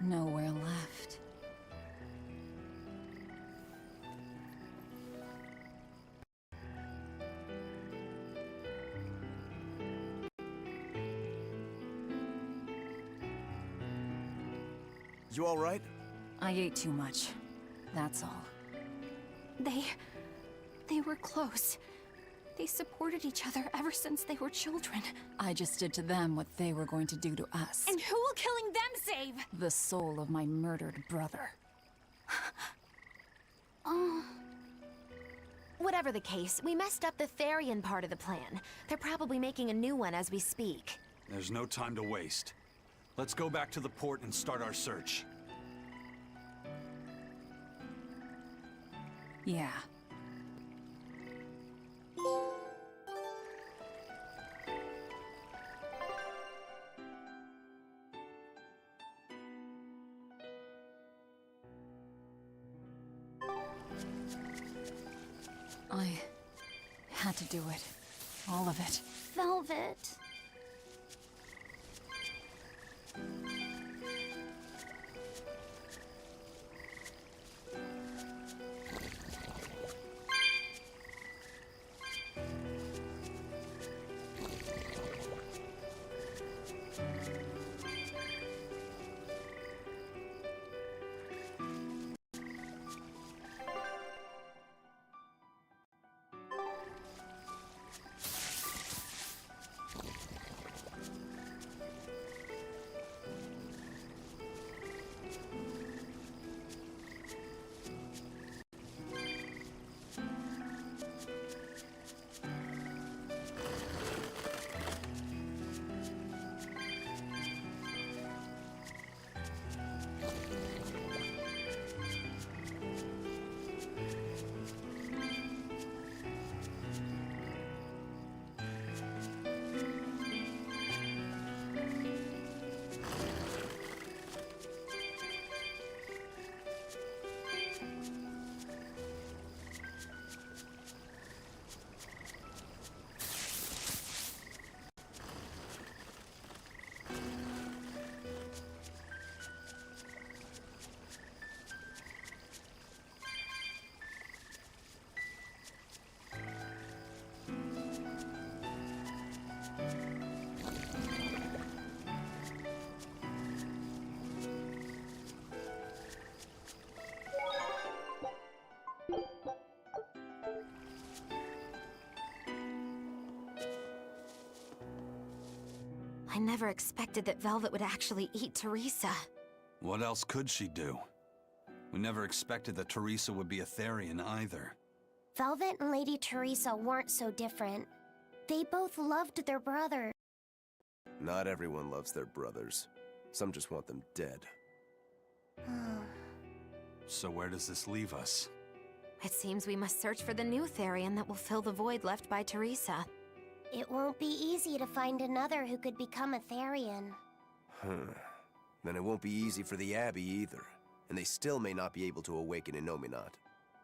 Nowhere left. You all right? I ate too much. That's all. They were close. They supported each other ever since they were children. I just did to them what they were going to do to us. And who will killing them save? The soul of my murdered brother. Whatever the case, we messed up the Therian part of the plan. They're probably making a new one as we speak. There's no time to waste. Let's go back to the port and start our search. Yeah. I had to do it. All of it. Velvet. I never expected that Velvet would actually eat Teresa. What else could she do? We never expected that Teresa would be a Therian either. Velvet and Lady Teresa weren't so different. They both loved their brother. Not everyone loves their brothers. Some just want them dead. So where does this leave us? It seems we must search for the new Therian that will fill the void left by Teresa. It won't be easy to find another who could become a Therian. Then it won't be easy for the Abbey either. And they still may not be able to awaken Innominat.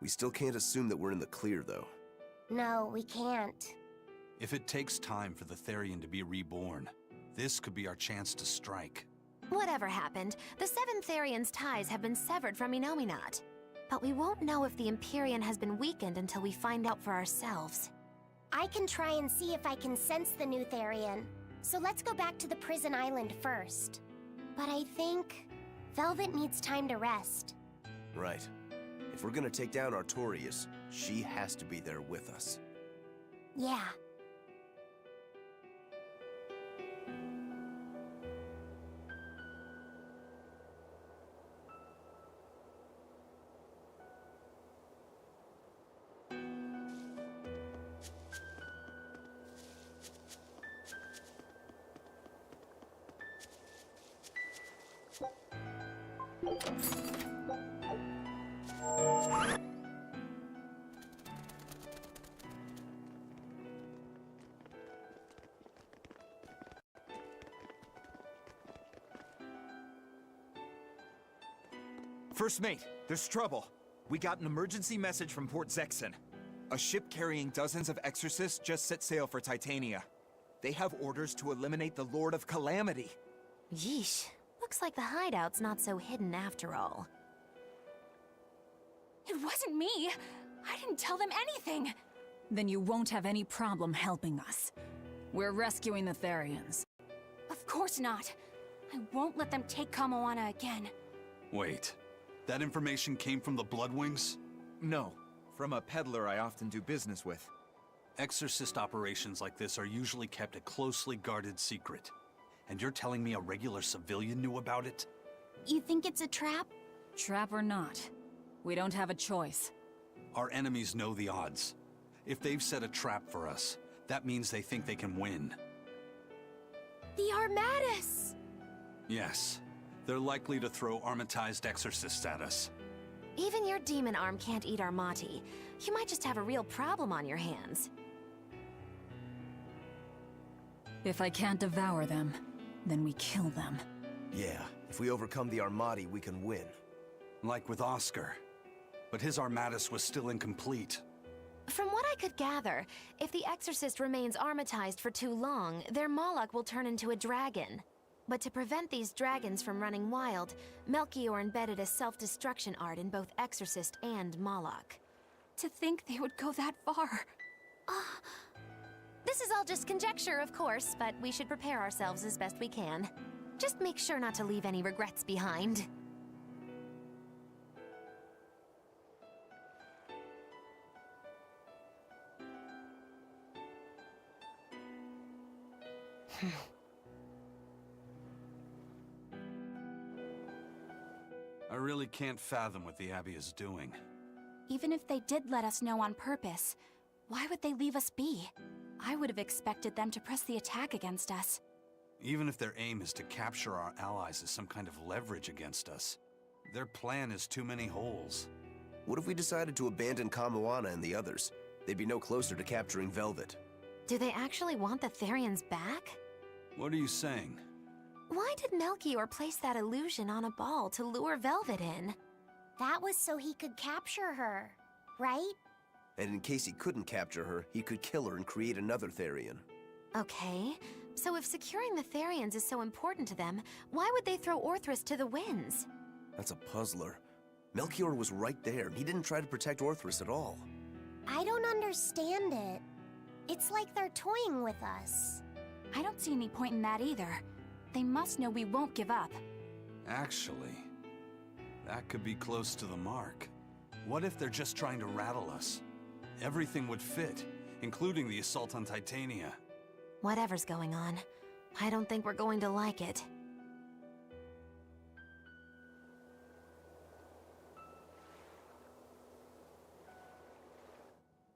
We still can't assume that we're in the clear, though. No, we can't. If it takes time for the Therian to be reborn, this could be our chance to strike. Whatever happened, the 7 Therians' ties have been severed from Innominat. But we won't know if the Empyrean has been weakened until we find out for ourselves. I can try and see if I can sense the new Therian. So let's go back to the prison island first. But I think Velvet needs time to rest. Right. If we're gonna take down Artorias, she has to be there with us. Yeah. First mate, there's trouble. We got an emergency message from Port Zexon. A ship carrying dozens of exorcists just set sail for Titania. They have orders to eliminate the Lord of Calamity. Yeesh. Looks like the hideout's not so hidden after all. It wasn't me. I didn't tell them anything. Then you won't have any problem helping us. We're rescuing the Therians. Of course not. I won't let them take Kamoana again. Wait. That information came from the Bloodwings? No, from a peddler I often do business with. Exorcist operations like this are usually kept a closely guarded secret. And you're telling me a regular civilian knew about it? You think it's a trap? Trap or not, we don't have a choice. Our enemies know the odds. If they've set a trap for us, that means they think they can win. The Armatus! Yes. They're likely to throw armatized exorcists at us. Even your demon arm can't eat Armati. You might just have a real problem on your hands. If I can't devour them, then we kill them. Yeah, if we overcome the Armati, we can win. Like with Oscar. But his Armatus was still incomplete. From what I could gather, if the exorcist remains armatized for too long, their Moloch will turn into a dragon. But to prevent these dragons from running wild, Melchior embedded a self-destruction art in both Exorcist and Moloch. To think they would go that far. This is all just conjecture, of course, but we should prepare ourselves as best we can. Just make sure not to leave any regrets behind. I really can't fathom what the Abbey is doing. Even if they did let us know on purpose, why would they leave us be? I would have expected them to press the attack against us. Even if their aim is to capture our allies as some kind of leverage against us, their plan is too many holes. What if we decided to abandon Kamoana and the others? They'd be no closer to capturing Velvet. Do they actually want the Therians back? What are you saying? Why did Melchior place that illusion on a ball to lure Velvet in? That was so he could capture her, right? And in case he couldn't capture her, he could kill her and create another Therian. Okay, so if securing the Therians is so important to them, why would they throw Orthrus to the winds? That's a puzzler. Melchior was right there, and he didn't try to protect Orthrus at all. I don't understand it. It's like they're toying with us. I don't see any point in that either. They must know we won't give up. Actually, that could be close to the mark. What if they're just trying to rattle us? Everything would fit, including the assault on Titania. Whatever's going on, I don't think we're going to like it.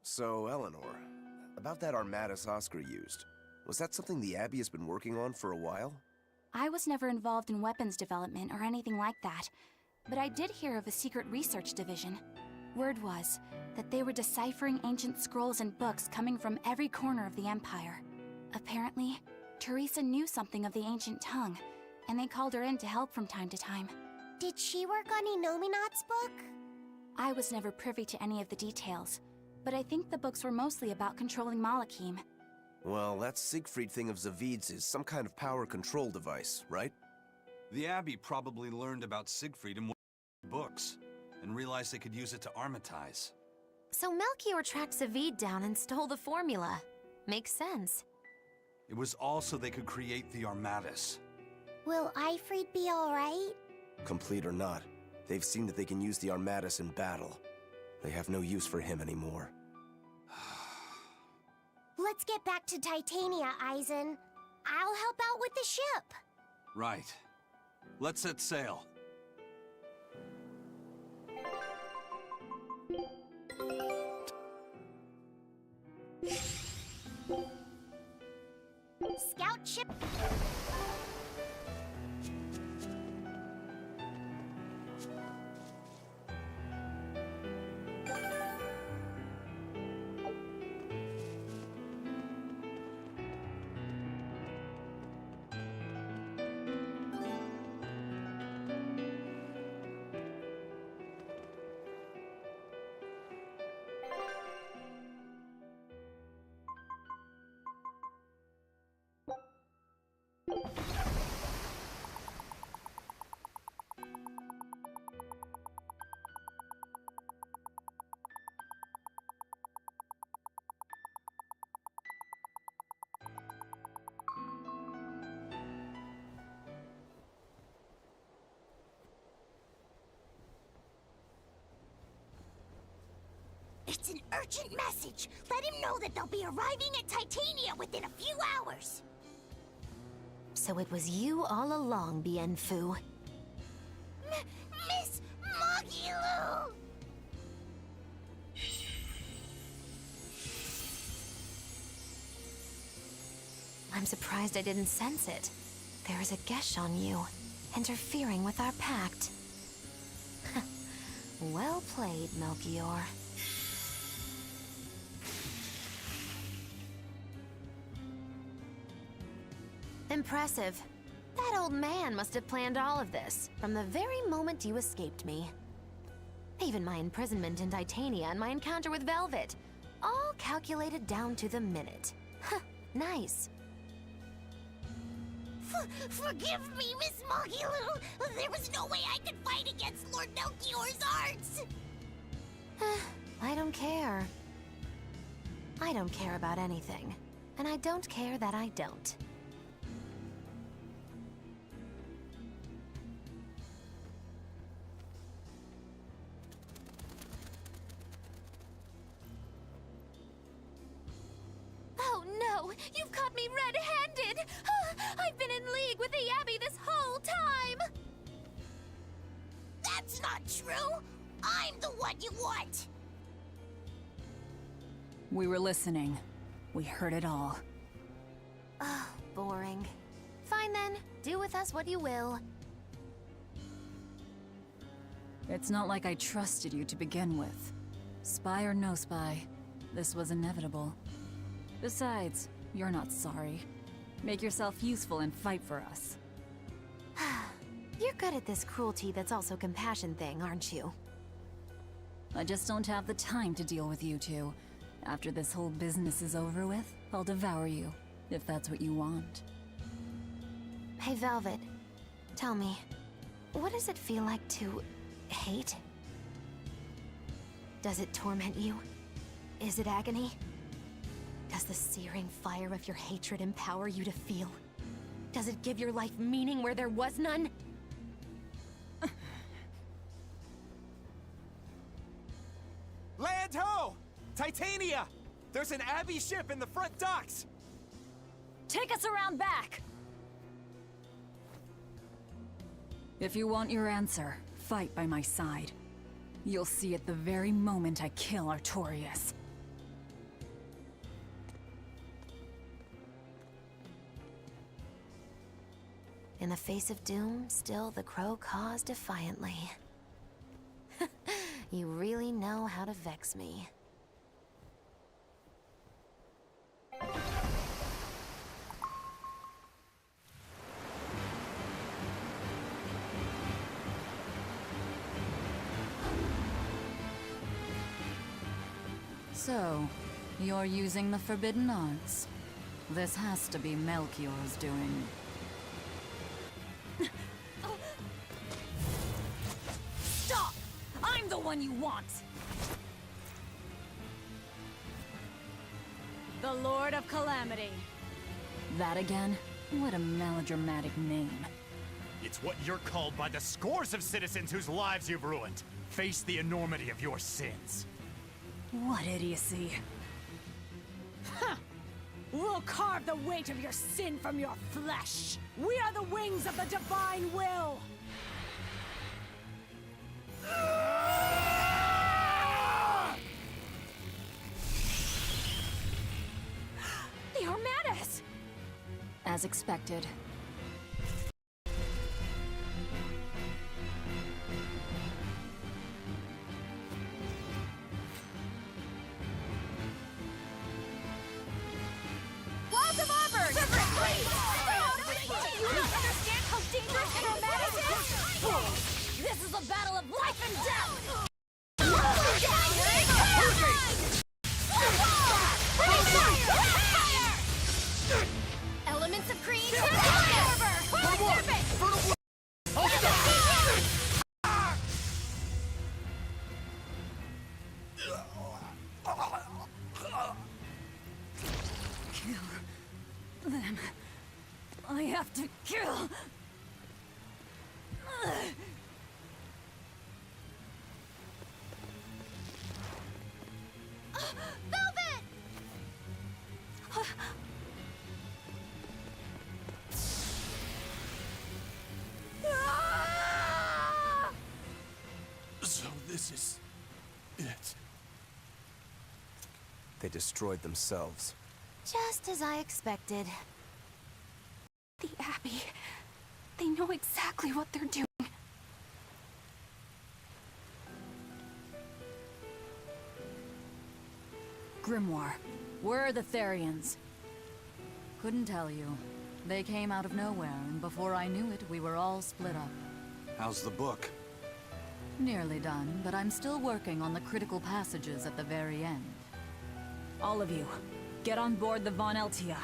So, Eleanor, about that Armatus Oscar used, was that something the Abbey has been working on for a while? I was never involved in weapons development or anything like that, but I did hear of a secret research division. Word was that they were deciphering ancient scrolls and books coming from every corner of the Empire. Apparently, Teresa knew something of the ancient tongue, and they called her in to help from time to time. Did she work on Inominat's book? I was never privy to any of the details, but I think the books were mostly about controlling Malachim. Well, that Siegfried thing of Zavid's is some kind of power control device, right? The Abbey probably learned about Siegfried in one of the books, and realized they could use it to armatize. So Melchior tracked Zavid down and stole the formula. Makes sense. It was all so they could create the Armatus. Will Eifried be alright? Complete or not, they've seen that they can use the Armatus in battle. They have no use for him anymore. Let's get back to Titania, Eisen. I'll help out with the ship. Right. Let's set sail. Scout ship. It's an urgent message. Let him know that they'll be arriving at Titania within a few hours. So it was you all along, Bien Phu. Miss Magilu! I'm surprised I didn't sense it. There is a gesh on you, interfering with our pact. Well played, Melchior. Impressive. That old man must have planned all of this from the very moment you escaped me. Even my imprisonment in Titania and my encounter with Velvet. All calculated down to the minute. Huh, nice. Forgive me, Miss Magilu. There was no way I could fight against Lord Melchior's arts. I don't care. I don't care about anything. And I don't care that I don't. Oh no! You've caught me red-handed! I've been in league with the Abbey this whole time! That's not true! I'm the one you want! We were listening. We heard it all. Ugh, boring. Fine then, do with us what you will. It's not like I trusted you to begin with. Spy or no spy, this was inevitable. Besides, you're not sorry. Make yourself useful and fight for us. You're good at this cruelty that's also compassion thing, aren't you? I just don't have the time to deal with you two. After this whole business is over with, I'll devour you, if that's what you want. Hey, Velvet. Tell me, what does it feel like to hate? Does it torment you? Is it agony? Does the searing fire of your hatred empower you to feel? Does it give your life meaning where there was none? Land ho! Titania! There's an Abbey ship in the front docks! Take us around back! If you want your answer, fight by my side. You'll see it the very moment I kill Artorias. In the face of doom, still the crow caws defiantly. You really know how to vex me. So, you're using the Forbidden Arts. This has to be Melchior's doing. Stop! I'm the one you want! The Lord of Calamity. That again? What a melodramatic name. It's what you're called by the scores of citizens whose lives you've ruined. Face the enormity of your sins. What idiocy. Huh! We'll carve the weight of your sin from your flesh! We are the wings of the divine will! The Armadas! As expected. Walls of Auburn! Please! Do you not understand how dangerous an Armadas is? This is a battle of life and death! Elements of creation! Kill them. I have to kill. Velvet! So this is it. They destroyed themselves. Just as I expected. The Abbey. They know exactly what they're doing. Grimoire, where are the Therians? Couldn't tell you. They came out of nowhere, and before I knew it, we were all split up. How's the book? Nearly done, but I'm still working on the critical passages at the very end. All of you, get on board the Von Eltia.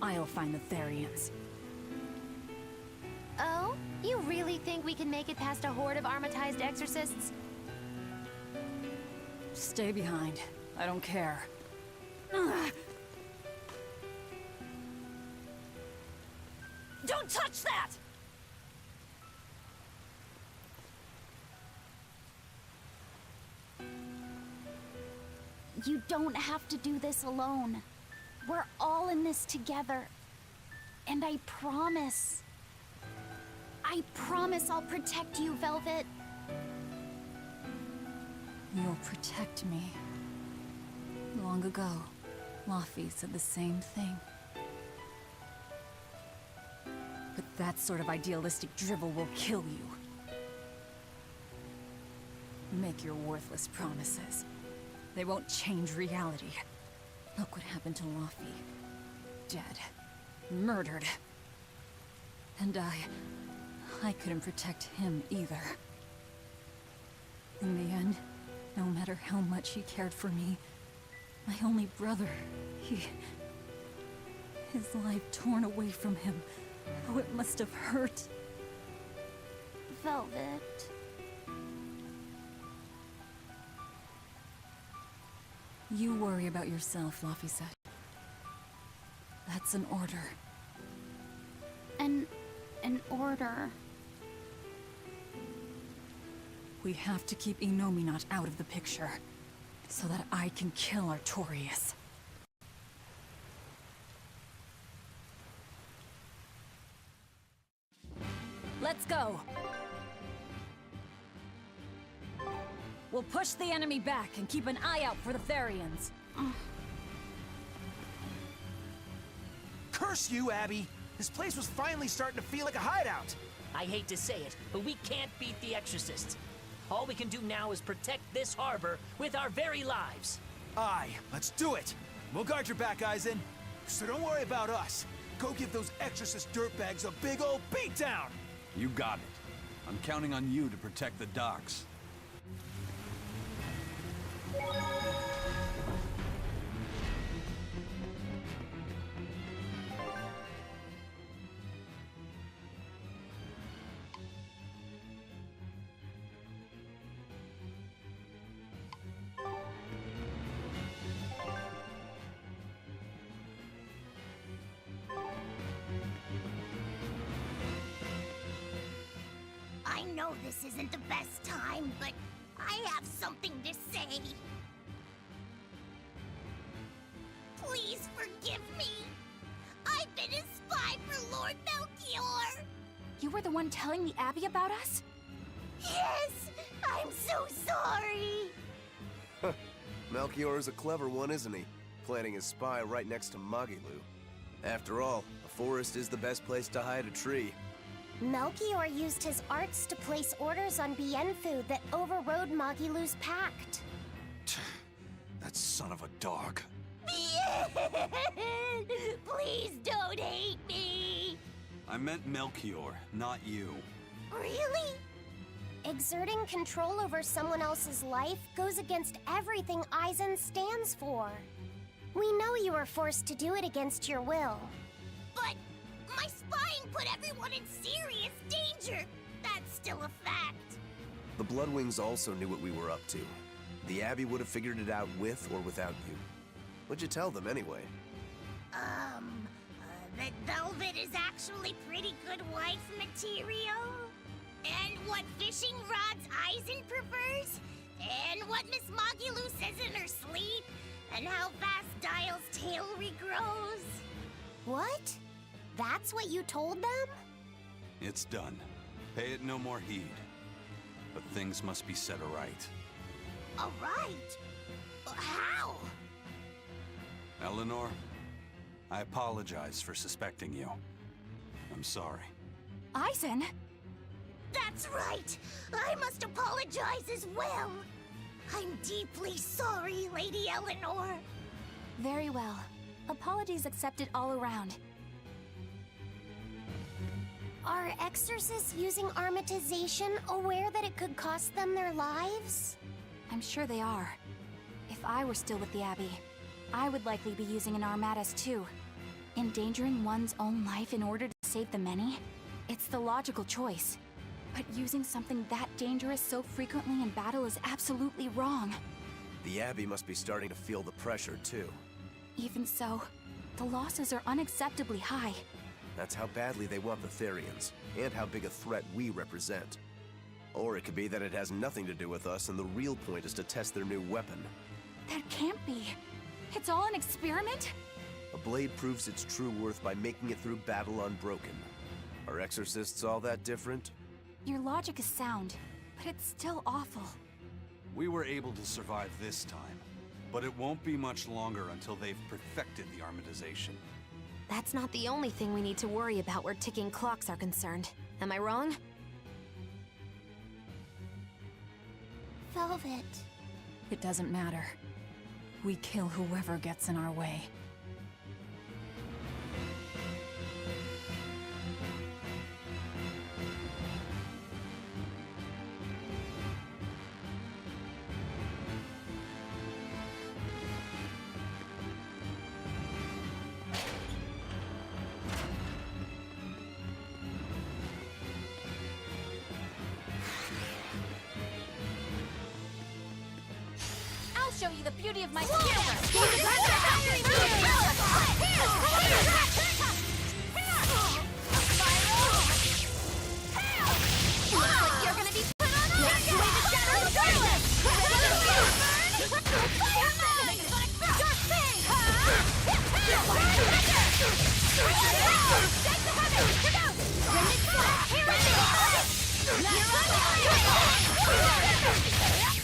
I'll find the Therians. Oh? You really think we can make it past a horde of armatized exorcists? Stay behind. I don't care. Don't touch that! You don't have to do this alone. We're all in this together. And I promise I'll protect you, Velvet. You'll protect me. Long ago, Laffy said the same thing. But that sort of idealistic drivel will kill you. Make your worthless promises. They won't change reality. Look what happened to Laffy. Dead. Murdered. And I couldn't protect him either. In the end, no matter how much he cared for me, my only brother, his life torn away from him. Oh, it must have hurt. Velvet. You worry about yourself, Laffy said. That's an order. An order. We have to keep Inominat out of the picture, so that I can kill Artorias. Let's go! We'll push the enemy back and keep an eye out for the Therians. Curse you, Abby! This place was finally starting to feel like a hideout. I hate to say it, but we can't beat the Exorcists. All we can do now is protect this harbor with our very lives. Aye, let's do it. We'll guard your back, Eisen. So don't worry about us. Go give those Exorcist dirtbags a big old beatdown! You got it. I'm counting on you to protect the docks. I know this isn't the best time, but I have something to say. Please forgive me. I've been a spy for Lord Melchior. You were the one telling the Abbey about us? Yes, I'm so sorry. Melchior is a clever one, isn't he? Planting his spy right next to Magilu. After all, a forest is the best place to hide a tree. Melchior used his arts to place orders on Bienfu that overrode Magilu's pact. That son of a dog. Please don't hate me. I meant Melchior, not you. Really? Exerting control over someone else's life goes against everything Eisen stands for. We know you were forced to do it against your will. But my spying put everyone in serious danger. That's still a fact. The Bloodwings also knew what we were up to. The Abbey would have figured it out with or without you. What'd you tell them anyway? That Velvet is actually pretty good wife material? And what fishing rods Eisen prefers? And what Miss Magilu says in her sleep? And how fast Dial's tail regrows? What? That's what you told them? It's done. Pay it no more heed. But things must be set aright. Alright. How? Eleanor, I apologize for suspecting you. I'm sorry. Eisen? That's right! I must apologize as well! I'm deeply sorry, Lady Eleanor. Very well. Apologies accepted all around. Are exorcists using armatization aware that it could cost them their lives? I'm sure they are. If I were still with the Abbey, I would likely be using an armatus too. Endangering one's own life in order to save the many? It's the logical choice. But using something that dangerous so frequently in battle is absolutely wrong. The Abbey must be starting to feel the pressure, too. Even so, the losses are unacceptably high. That's how badly they want the Therians, and how big a threat we represent. Or it could be that it has nothing to do with us, and the real point is to test their new weapon. That can't be. It's all an experiment? A blade proves its true worth by making it through battle unbroken. Are exorcists all that different? Your logic is sound, but it's still awful. We were able to survive this time, but it won't be much longer until they've perfected the armatization. That's not the only thing we need to worry about where ticking clocks are concerned. Am I wrong? Velvet. It doesn't matter. We kill whoever gets in our way. I'll show you the beauty of my You're gonna be put on ice! Way to shatter the darkness!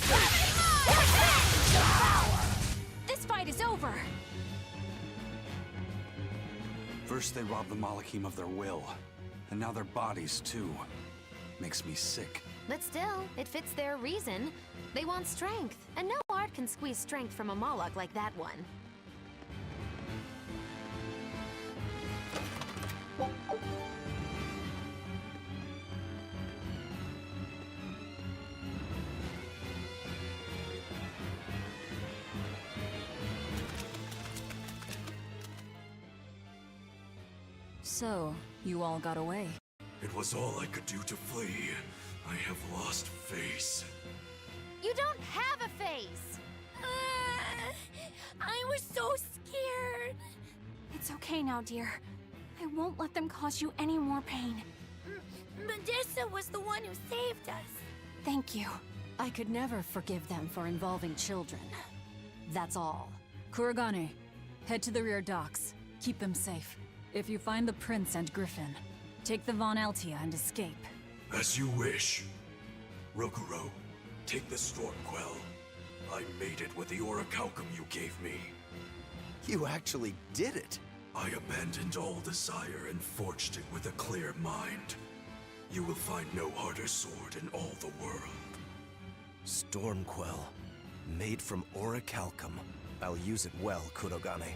Here robbed the Malachim of their will. And now their bodies, too. Makes me sick. But still, it fits their reason. They want strength, and no art can squeeze strength from a Moloch like that one. So, you all got away. It was all I could do to flee. I have lost face. You don't have a face! I was so scared. It's okay now, dear. I won't let them cause you any more pain. Medusa was the one who saved us. Thank you. I could never forgive them for involving children. That's all. Kuragane, head to the rear docks. Keep them safe. If you find the Prince and Griffin, take the Von Altia and escape. As you wish. Rokuro, take the Stormquell. I made it with the orichalcum you gave me. You actually did it! I abandoned all desire and forged it with a clear mind. You will find no harder sword in all the world. Stormquell. Made from orichalcum. I'll use it well, Kurogane.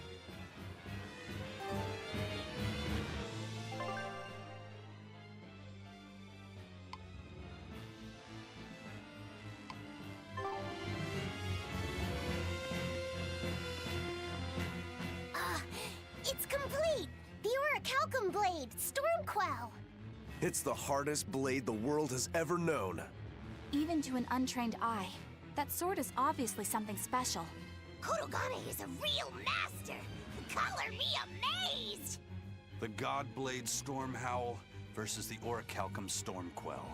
It's complete! The orichalcum blade, Stormquell! It's the hardest blade the world has ever known. Even to an untrained eye, that sword is obviously something special. Kurogane is a real master! Color me amazed! The Godblade Stormhowl versus the Orichalcum Stormquell.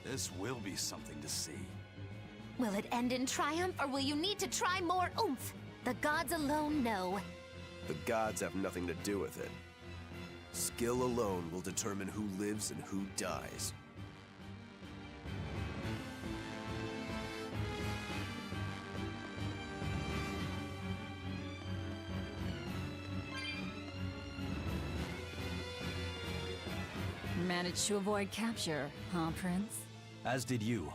This will be something to see. Will it end in triumph, or will you need to try more oomph? The gods alone know. The gods have nothing to do with it. Skill alone will determine who lives and who dies. Managed to avoid capture, huh, Prince? As did you.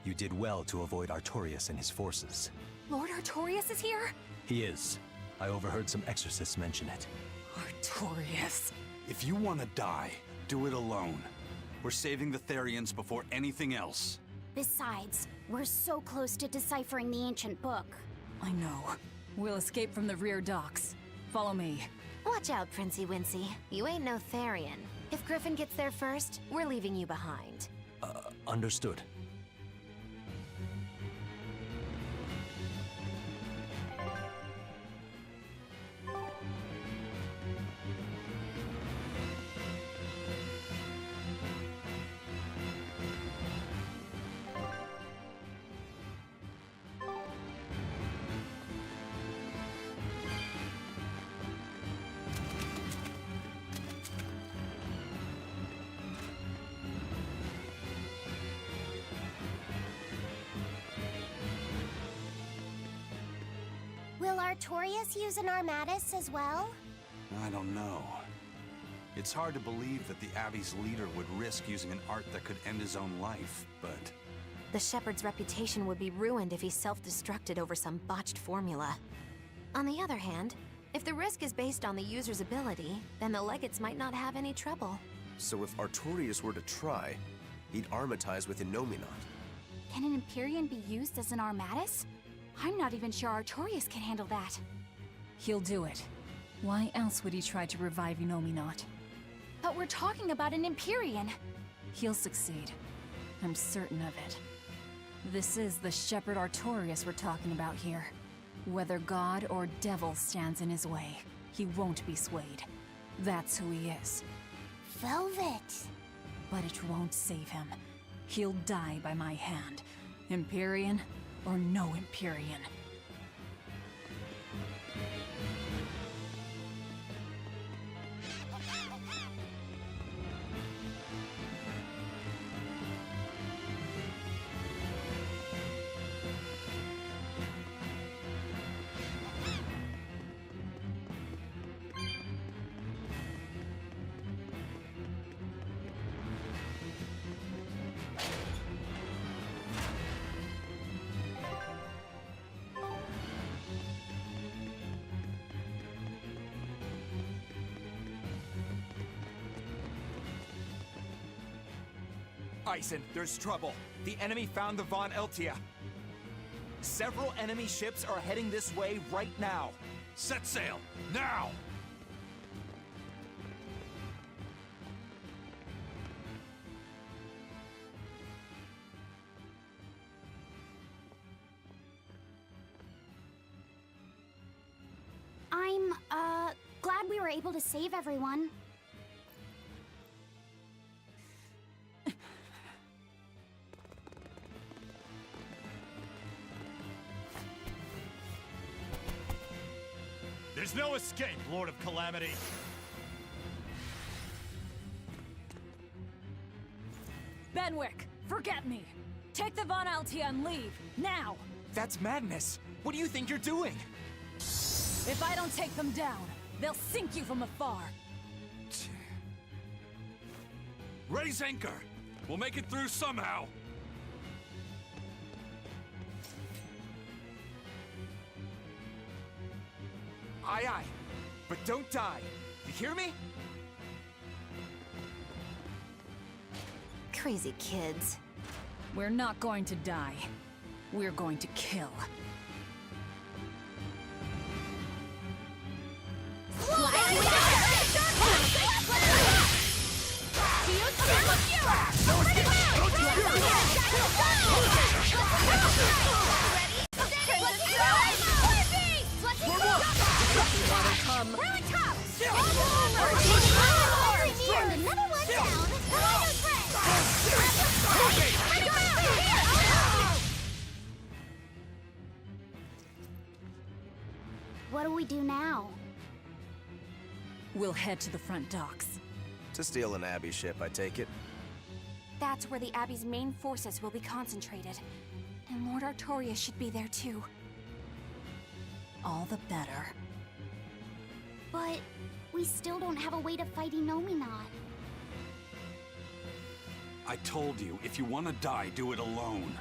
You did well to avoid Artorias and his forces. Lord Artorias is here? He is. I overheard some exorcists mention it. Artorias. If you want to die, do it alone. We're saving the Therians before anything else. Besides, we're so close to deciphering the ancient book. I know. We'll escape from the rear docks. Follow me. Watch out, Princey Wincy. You ain't no Therian. If Griffin gets there first, we're leaving you behind. Understood. Will Artorias use an Armatus as well? I don't know. It's hard to believe that the Abbey's leader would risk using an art that could end his own life, but... The Shepherd's reputation would be ruined if he self-destructed over some botched formula. On the other hand, if the risk is based on the user's ability, then the Legates might not have any trouble. So if Artorias were to try, he'd armatize with Innominat. Can an Empyrean be used as an Armatus? I'm not even sure Artorias can handle that. He'll do it. Why else would he try to revive Innominat? But we're talking about an Empyrean. He'll succeed. I'm certain of it. This is the Shepherd Artorias we're talking about here. Whether god or devil stands in his way, he won't be swayed. That's who he is. Velvet! But it won't save him. He'll die by my hand. Empyrean or no Empyrean. Eisen, there's trouble. The enemy found the Von Eltia. Several enemy ships are heading this way right now. Set sail, now! I'm, glad we were able to save everyone. There's no escape, Lord of Calamity. Benwick, forget me. Take the Von Altia and leave, now! That's madness. What do you think you're doing? If I don't take them down, they'll sink you from afar. Raise anchor! We'll make it through somehow! Aye, aye. But don't die. You hear me? Crazy kids. We're not going to die. We're going to kill. What do we do now? We'll head to the front docks. To steal an Abbey ship, I take it. That's where the Abbey's main forces will be concentrated. And Lord Artorias should be there too. All the better. But we still don't have a way to fight Inominat. I told you, if you want to die, do it alone.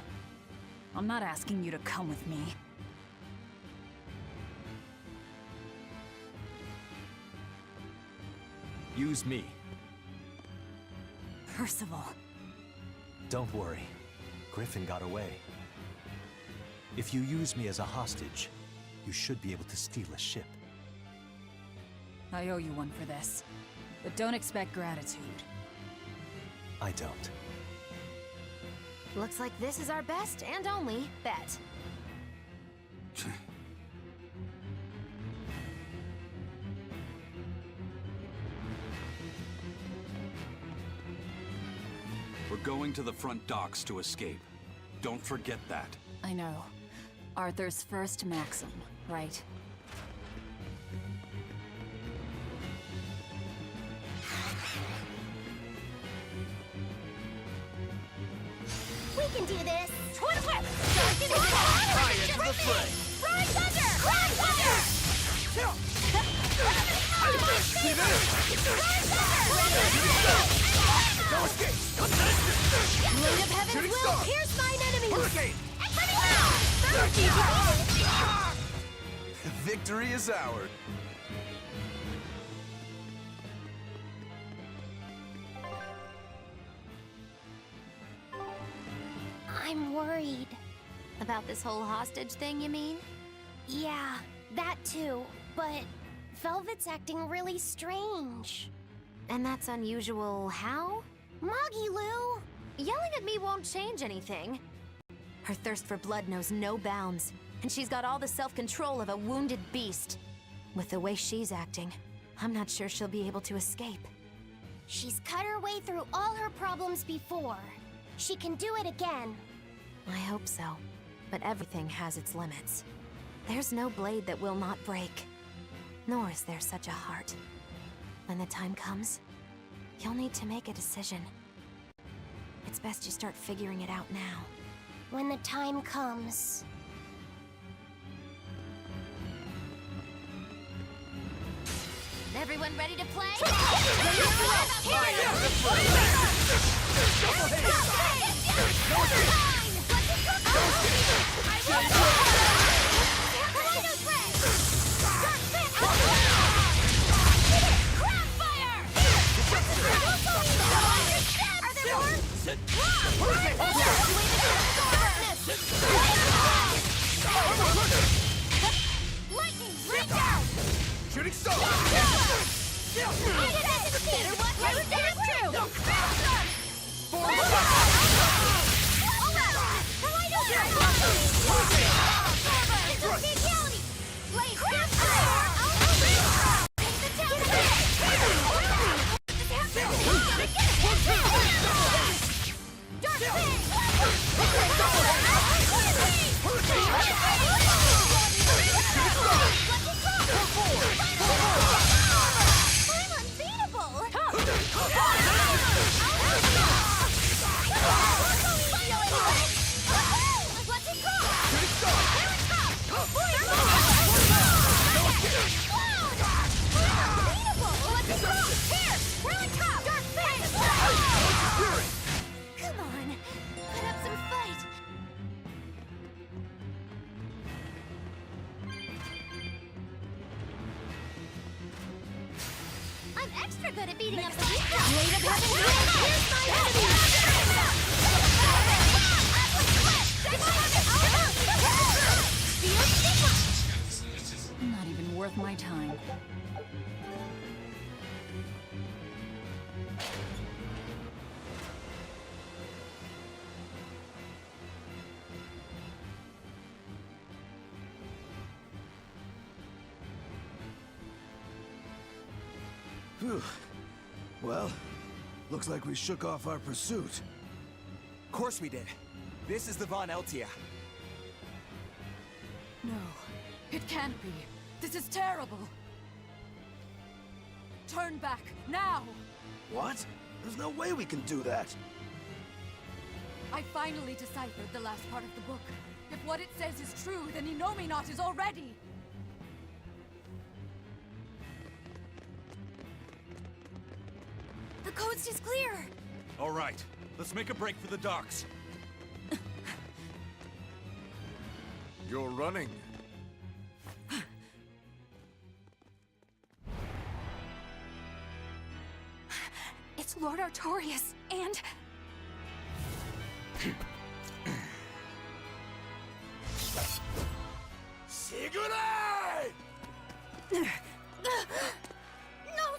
I'm not asking you to come with me. Use me. Percival. Don't worry. Griffin got away. If you use me as a hostage, you should be able to steal a ship. I owe you one for this. But don't expect gratitude. I don't. Looks like this is our best and only bet. We're going to the front docks to escape. Don't forget that. I know. Arthur's first maxim, right? We can do this! Twin whip! Fire into the fray! Ride thunder! Ride thunder! No escape! Blade of Heaven's Shooting will star! pierce mine enemies! Hurricane! Victory is ours. I'm worried. About this whole hostage thing, you mean? Yeah, that too. But Velvet's acting really strange. And that's unusual how? Moggy Lou! Yelling at me won't change anything. Her thirst for blood knows no bounds, and she's got all the self-control of a wounded beast. With the way she's acting, I'm not sure she'll be able to escape. She's cut her way through all her problems before. She can do it again. I hope so, but everything has its limits. There's no blade that will not break, nor is there such a heart. When the time comes, you'll need to make a decision. It's best you start figuring it out now. When the time comes. Everyone ready to play? Lightning, rain down! Shooting star! Better watch how you dance through! Come on, put up some fight. I'm extra good at beating up the Blade of Heaven. Here's my enemy. Not even worth my time. Phew. Well, looks like we shook off our pursuit. Of course we did. This is the Von Eltia. No, it can't be. This is terrible. Turn back, now! What? There's no way we can do that. I finally deciphered the last part of the book. If what it says is true, then Innominat is already... The coast is clear! All right, let's make a break for the docks. You're running. It's Lord Artorias, and... Sigurd! No,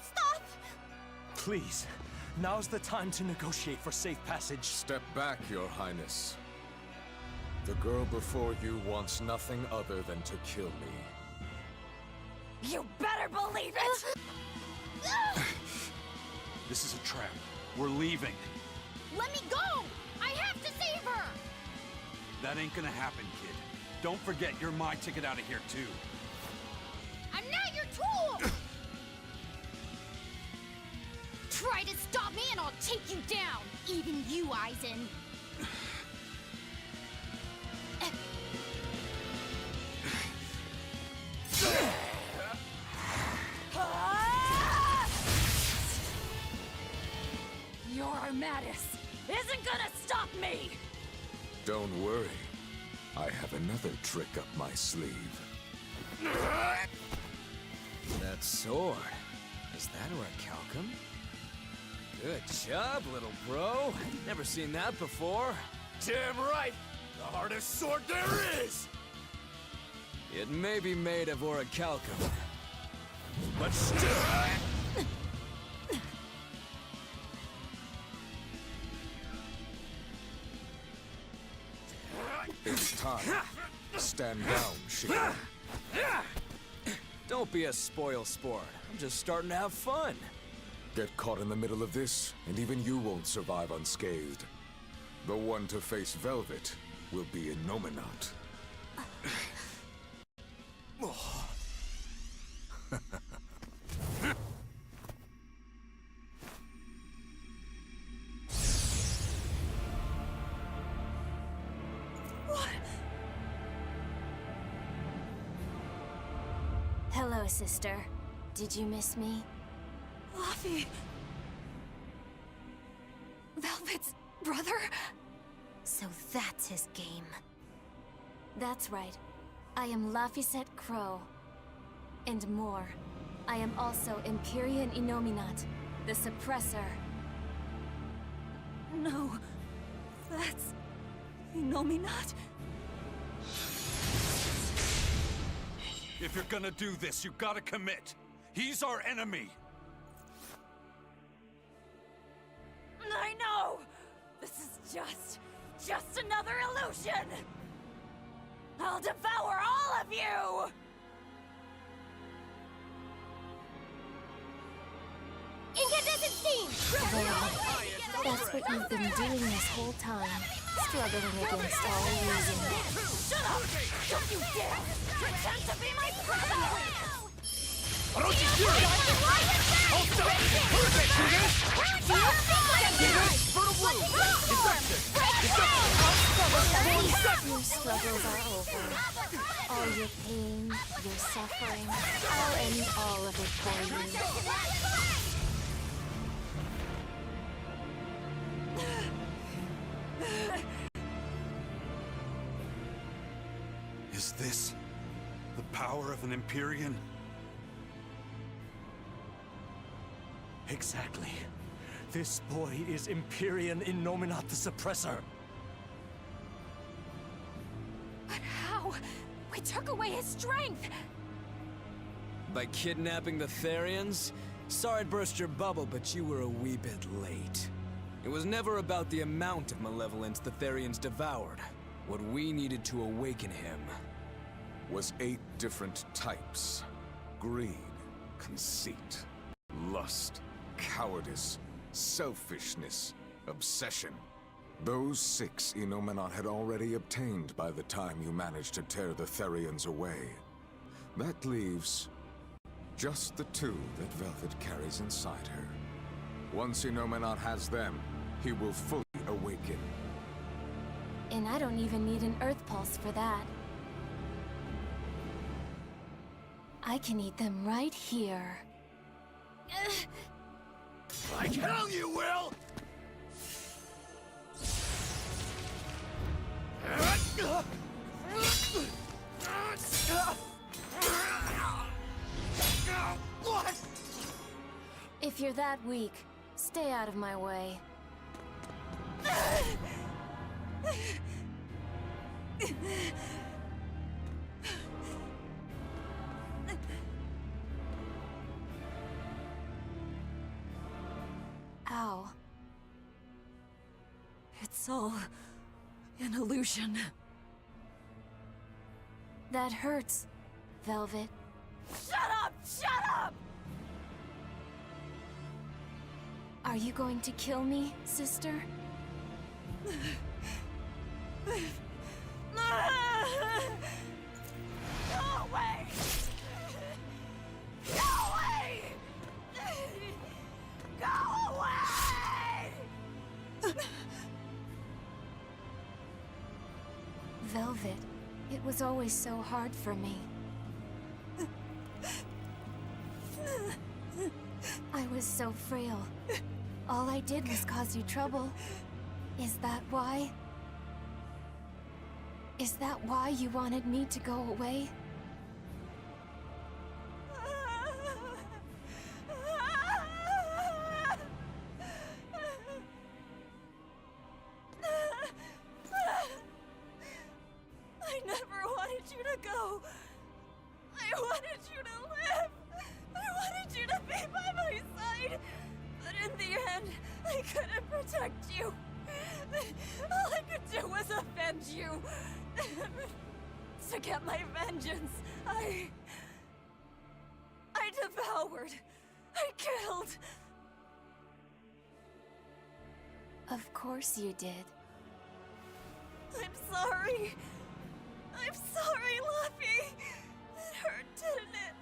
stop! Please, now's the time to negotiate for safe passage. Step back, Your Highness. The girl before you wants nothing other than to kill me. You better believe it! This is a trap. We're leaving. Let me go! I have to save her! That ain't gonna happen, kid. Don't forget, you're my ticket out of here, too. I'm not your tool! Try to stop me and I'll take you down! Even you, Aizen! Your Armatus isn't gonna stop me! Don't worry. I have another trick up my sleeve. That sword. Is that orichalcum? Good job, little bro. Never seen that before. Damn right! The hardest sword there is! It may be made of orichalcum, but still... It's time. Stand down, Shika. Don't be a spoil sport. I'm just starting to have fun. Get caught in the middle of this, and even you won't survive unscathed. The one to face Velvet will be Innominat. Hello, sister. Did you miss me? Laffy... Velvet's brother? So that's his game. That's right. I am Laphicet Crow. And more. I am also Empyrean Innominat, the Suppressor. No, That's... Innominat? If you're gonna do this, you gotta commit. He's our enemy. I know! This is just another illusion! I'll devour all of you! Incandescent steam! That's what you've been doing this whole time. Struggling against all reason. Shut up! Don't you dare pretend to be my brother! Orochi Fury! Also, who's it? Fertile Blue! Your struggles are over. All your pain, your suffering, I'll end all of it for you. Is this the power of an Empyrean? Exactly. This boy is Empyrean Innominat the Suppressor. But how? We took away his strength! By kidnapping the Therians? Sorry to burst your bubble, but you were a wee bit late. It was never about the amount of malevolence the Therians devoured. What we needed to awaken him was 8 different types. Greed, conceit, lust, cowardice, selfishness, obsession. Those 6 Innominat had already obtained by the time you managed to tear the Therians away. That leaves just the 2 that Velvet carries inside her. Once Innominat has them, he will fully awaken. And I don't even need an Earth Pulse for that. I can eat them right here. Like hell you will! What? If you're that weak, stay out of my way. Ow. It's all an illusion. That hurts, Velvet. Shut up! Shut up! Are you going to kill me, sister? Go away! Go away! Go away! Velvet, it was always so hard for me. I was so frail. All I did was cause you trouble. Is that why? Is that why you wanted me to go away? I never wanted you to go. I wanted you to live. I wanted you to be by my side. But in the end, I couldn't protect you. All I could do was avenge you. To get my vengeance, I devoured. I killed. Of course you did. I'm sorry. I'm sorry, Luffy. It hurt, didn't it?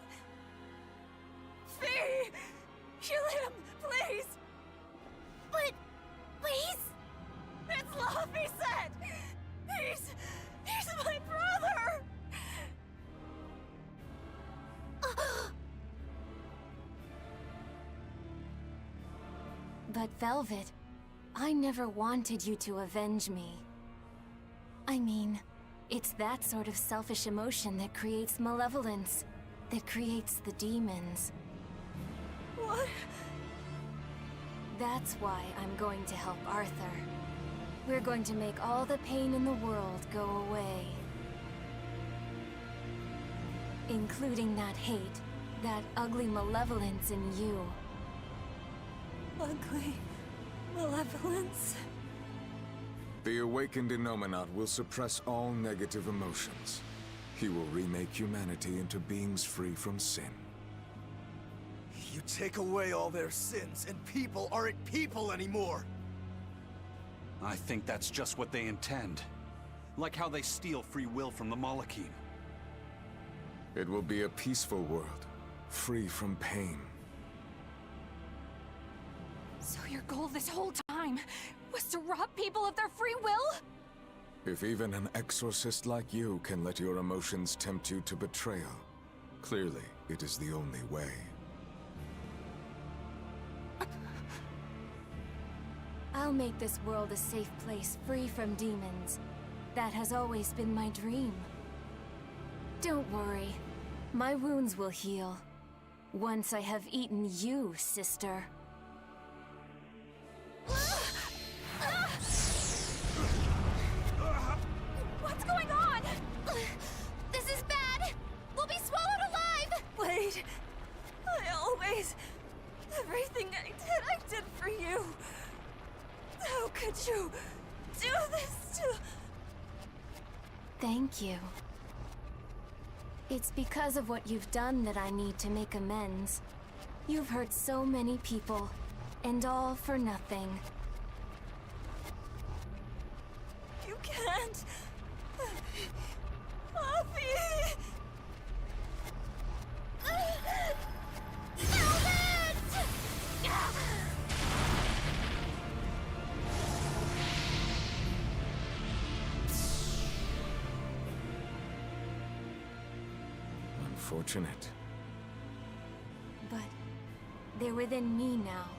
Fee! Kill him, please! But he's... It's Luffy said! He's my brother! But Velvet, I never wanted you to avenge me. I mean, it's that sort of selfish emotion that creates malevolence, that creates the demons. What? That's why I'm going to help Arthur. We're going to make all the pain in the world go away. Including that hate, that ugly malevolence in you. Ugly malevolence. The awakened Innominat will suppress all negative emotions. He will remake humanity into beings free from sin. You take away all their sins, and people aren't people anymore! I think that's just what they intend. Like how they steal free will from the Malachim. It will be a peaceful world, free from pain. So your goal this whole time was to rob people of their free will? If even an exorcist like you can let your emotions tempt you to betrayal, clearly it is the only way. I'll make this world a safe place free from demons. That has always been my dream. Don't worry. My wounds will heal. Once I have eaten you, sister. What's going on? This is bad! We'll be swallowed alive! Wait. Everything I did for you. How could you do this to... Thank you. It's because of what you've done that I need to make amends. You've hurt so many people, and all for nothing. You can't... Avi! Unfortunate. But they're within me now.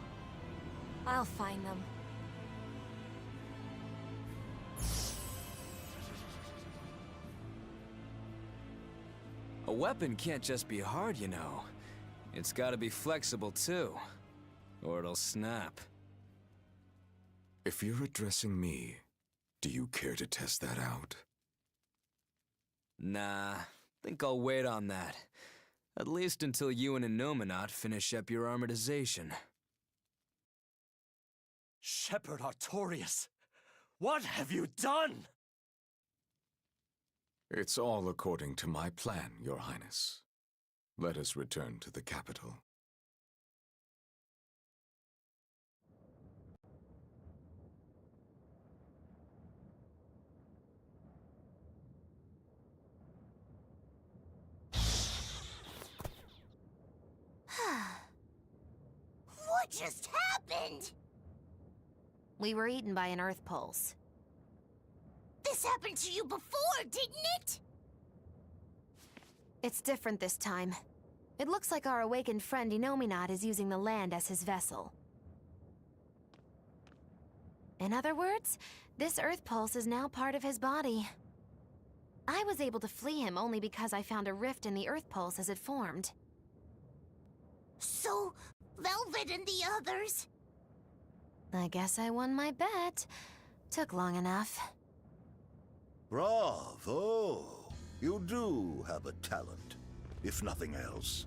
I'll find them. A weapon can't just be hard, you know. It's gotta be flexible, too. Or it'll snap. If you're addressing me, do you care to test that out? Nah, think I'll wait on that. At least until you and Innominat finish up your armorization. Shepherd Artorias, what have you done? It's all according to my plan, Your Highness. Let us return to the capital. What just happened? We were eaten by an Earth Pulse. This happened to you before, didn't it? It's different this time. It looks like our awakened friend Innominat is using the land as his vessel. In other words, this Earth Pulse is now part of his body. I was able to flee him only because I found a rift in the Earth Pulse as it formed. So, Velvet and the others? I guess I won my bet. Took long enough. Bravo! You do have a talent, if nothing else.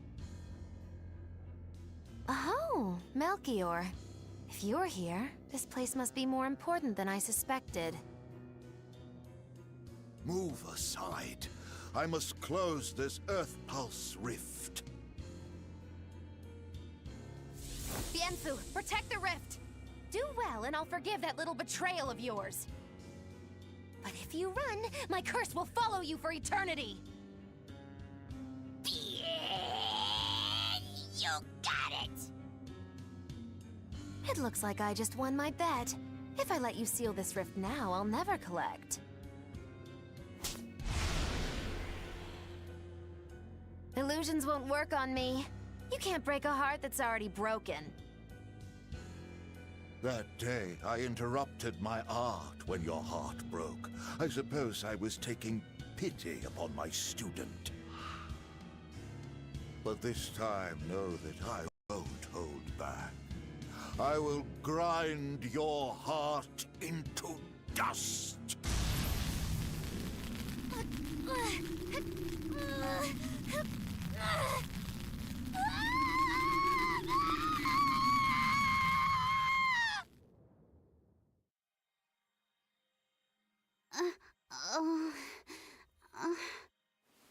Oh, Melchior. If you're here, this place must be more important than I suspected. Move aside. I must close this Earth Pulse rift. Bienfu, protect the rift! Do well, and I'll forgive that little betrayal of yours. But if you run, my curse will follow you for eternity! You got it! It looks like I just won my bet. If I let you seal this rift now, I'll never collect. Illusions won't work on me. You can't break a heart that's already broken. That day, I interrupted my art when your heart broke. I suppose I was taking pity upon my student. But this time, know that I won't hold back. I will grind your heart into dust!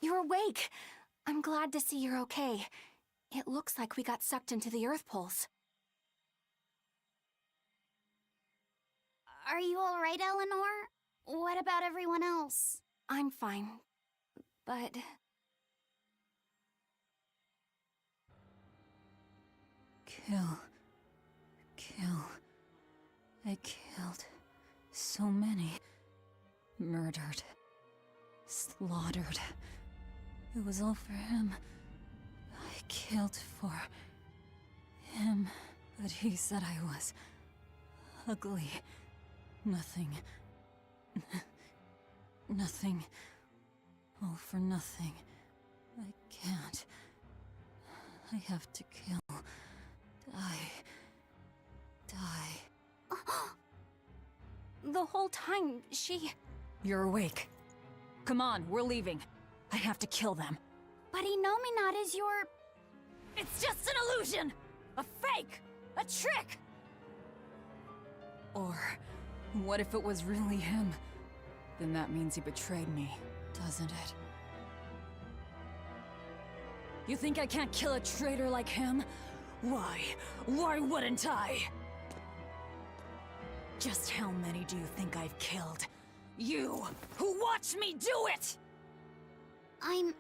You're awake. I'm glad to see you're okay. It looks like we got sucked into the Earth Pulse. Are you all right, Eleanor? What about everyone else? I'm fine, but... Kill. I killed so many. Murdered. Slaughtered. It was all for him. I killed for him, but he said I was ugly. Nothing. Nothing. All for nothing. I can't. I have to kill. Die. The whole time, she... You're awake. Come on, we're leaving. I have to kill them. But Inominat is your... It's just an illusion! A fake! A trick! Or what if it was really him? Then that means he betrayed me, doesn't it? You think I can't kill a traitor like him? Why? Why wouldn't I? Just how many do you think I've killed? You, who watched me do it! I'm...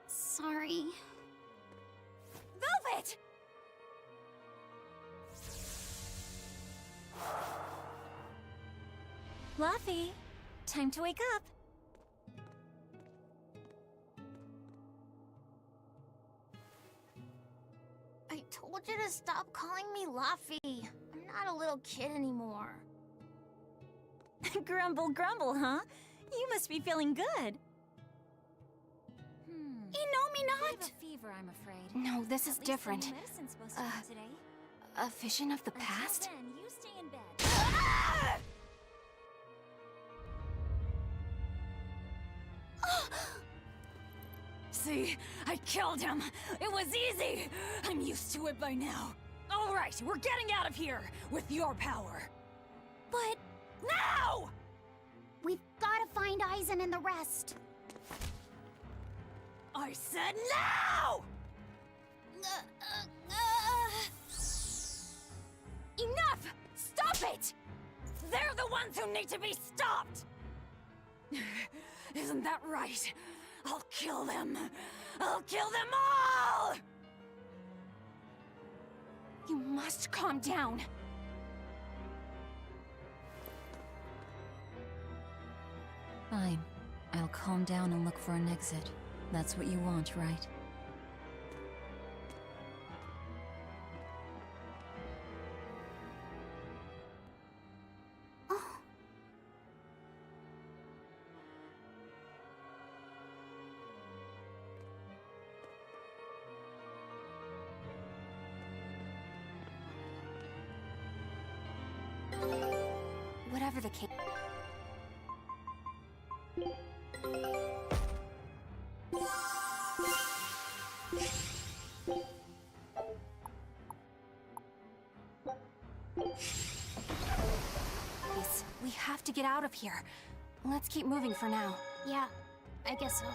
sorry. Velvet! Fluffy, time to wake up. I told you to stop calling me Luffy. I'm not a little kid anymore. Grumble, grumble, huh? You must be feeling good. Inominat! I have a fever, I'm afraid. No, this is different. Medicine's supposed to come today. A vision of the past? Until then, you stay in bed. See? I killed him! It was easy! I'm used to it by now. Alright, we're getting out of here! With your power! But... Now! We've gotta find Aizen and the rest. I said now! Enough! Stop it! They're the ones who need to be stopped! Isn't that right? I'll kill them! I'll kill them all! You must calm down. Fine. I'll calm down and look for an exit. That's what you want, right? Whatever the case... We have to get out of here. Let's keep moving for now. Yeah, I guess so.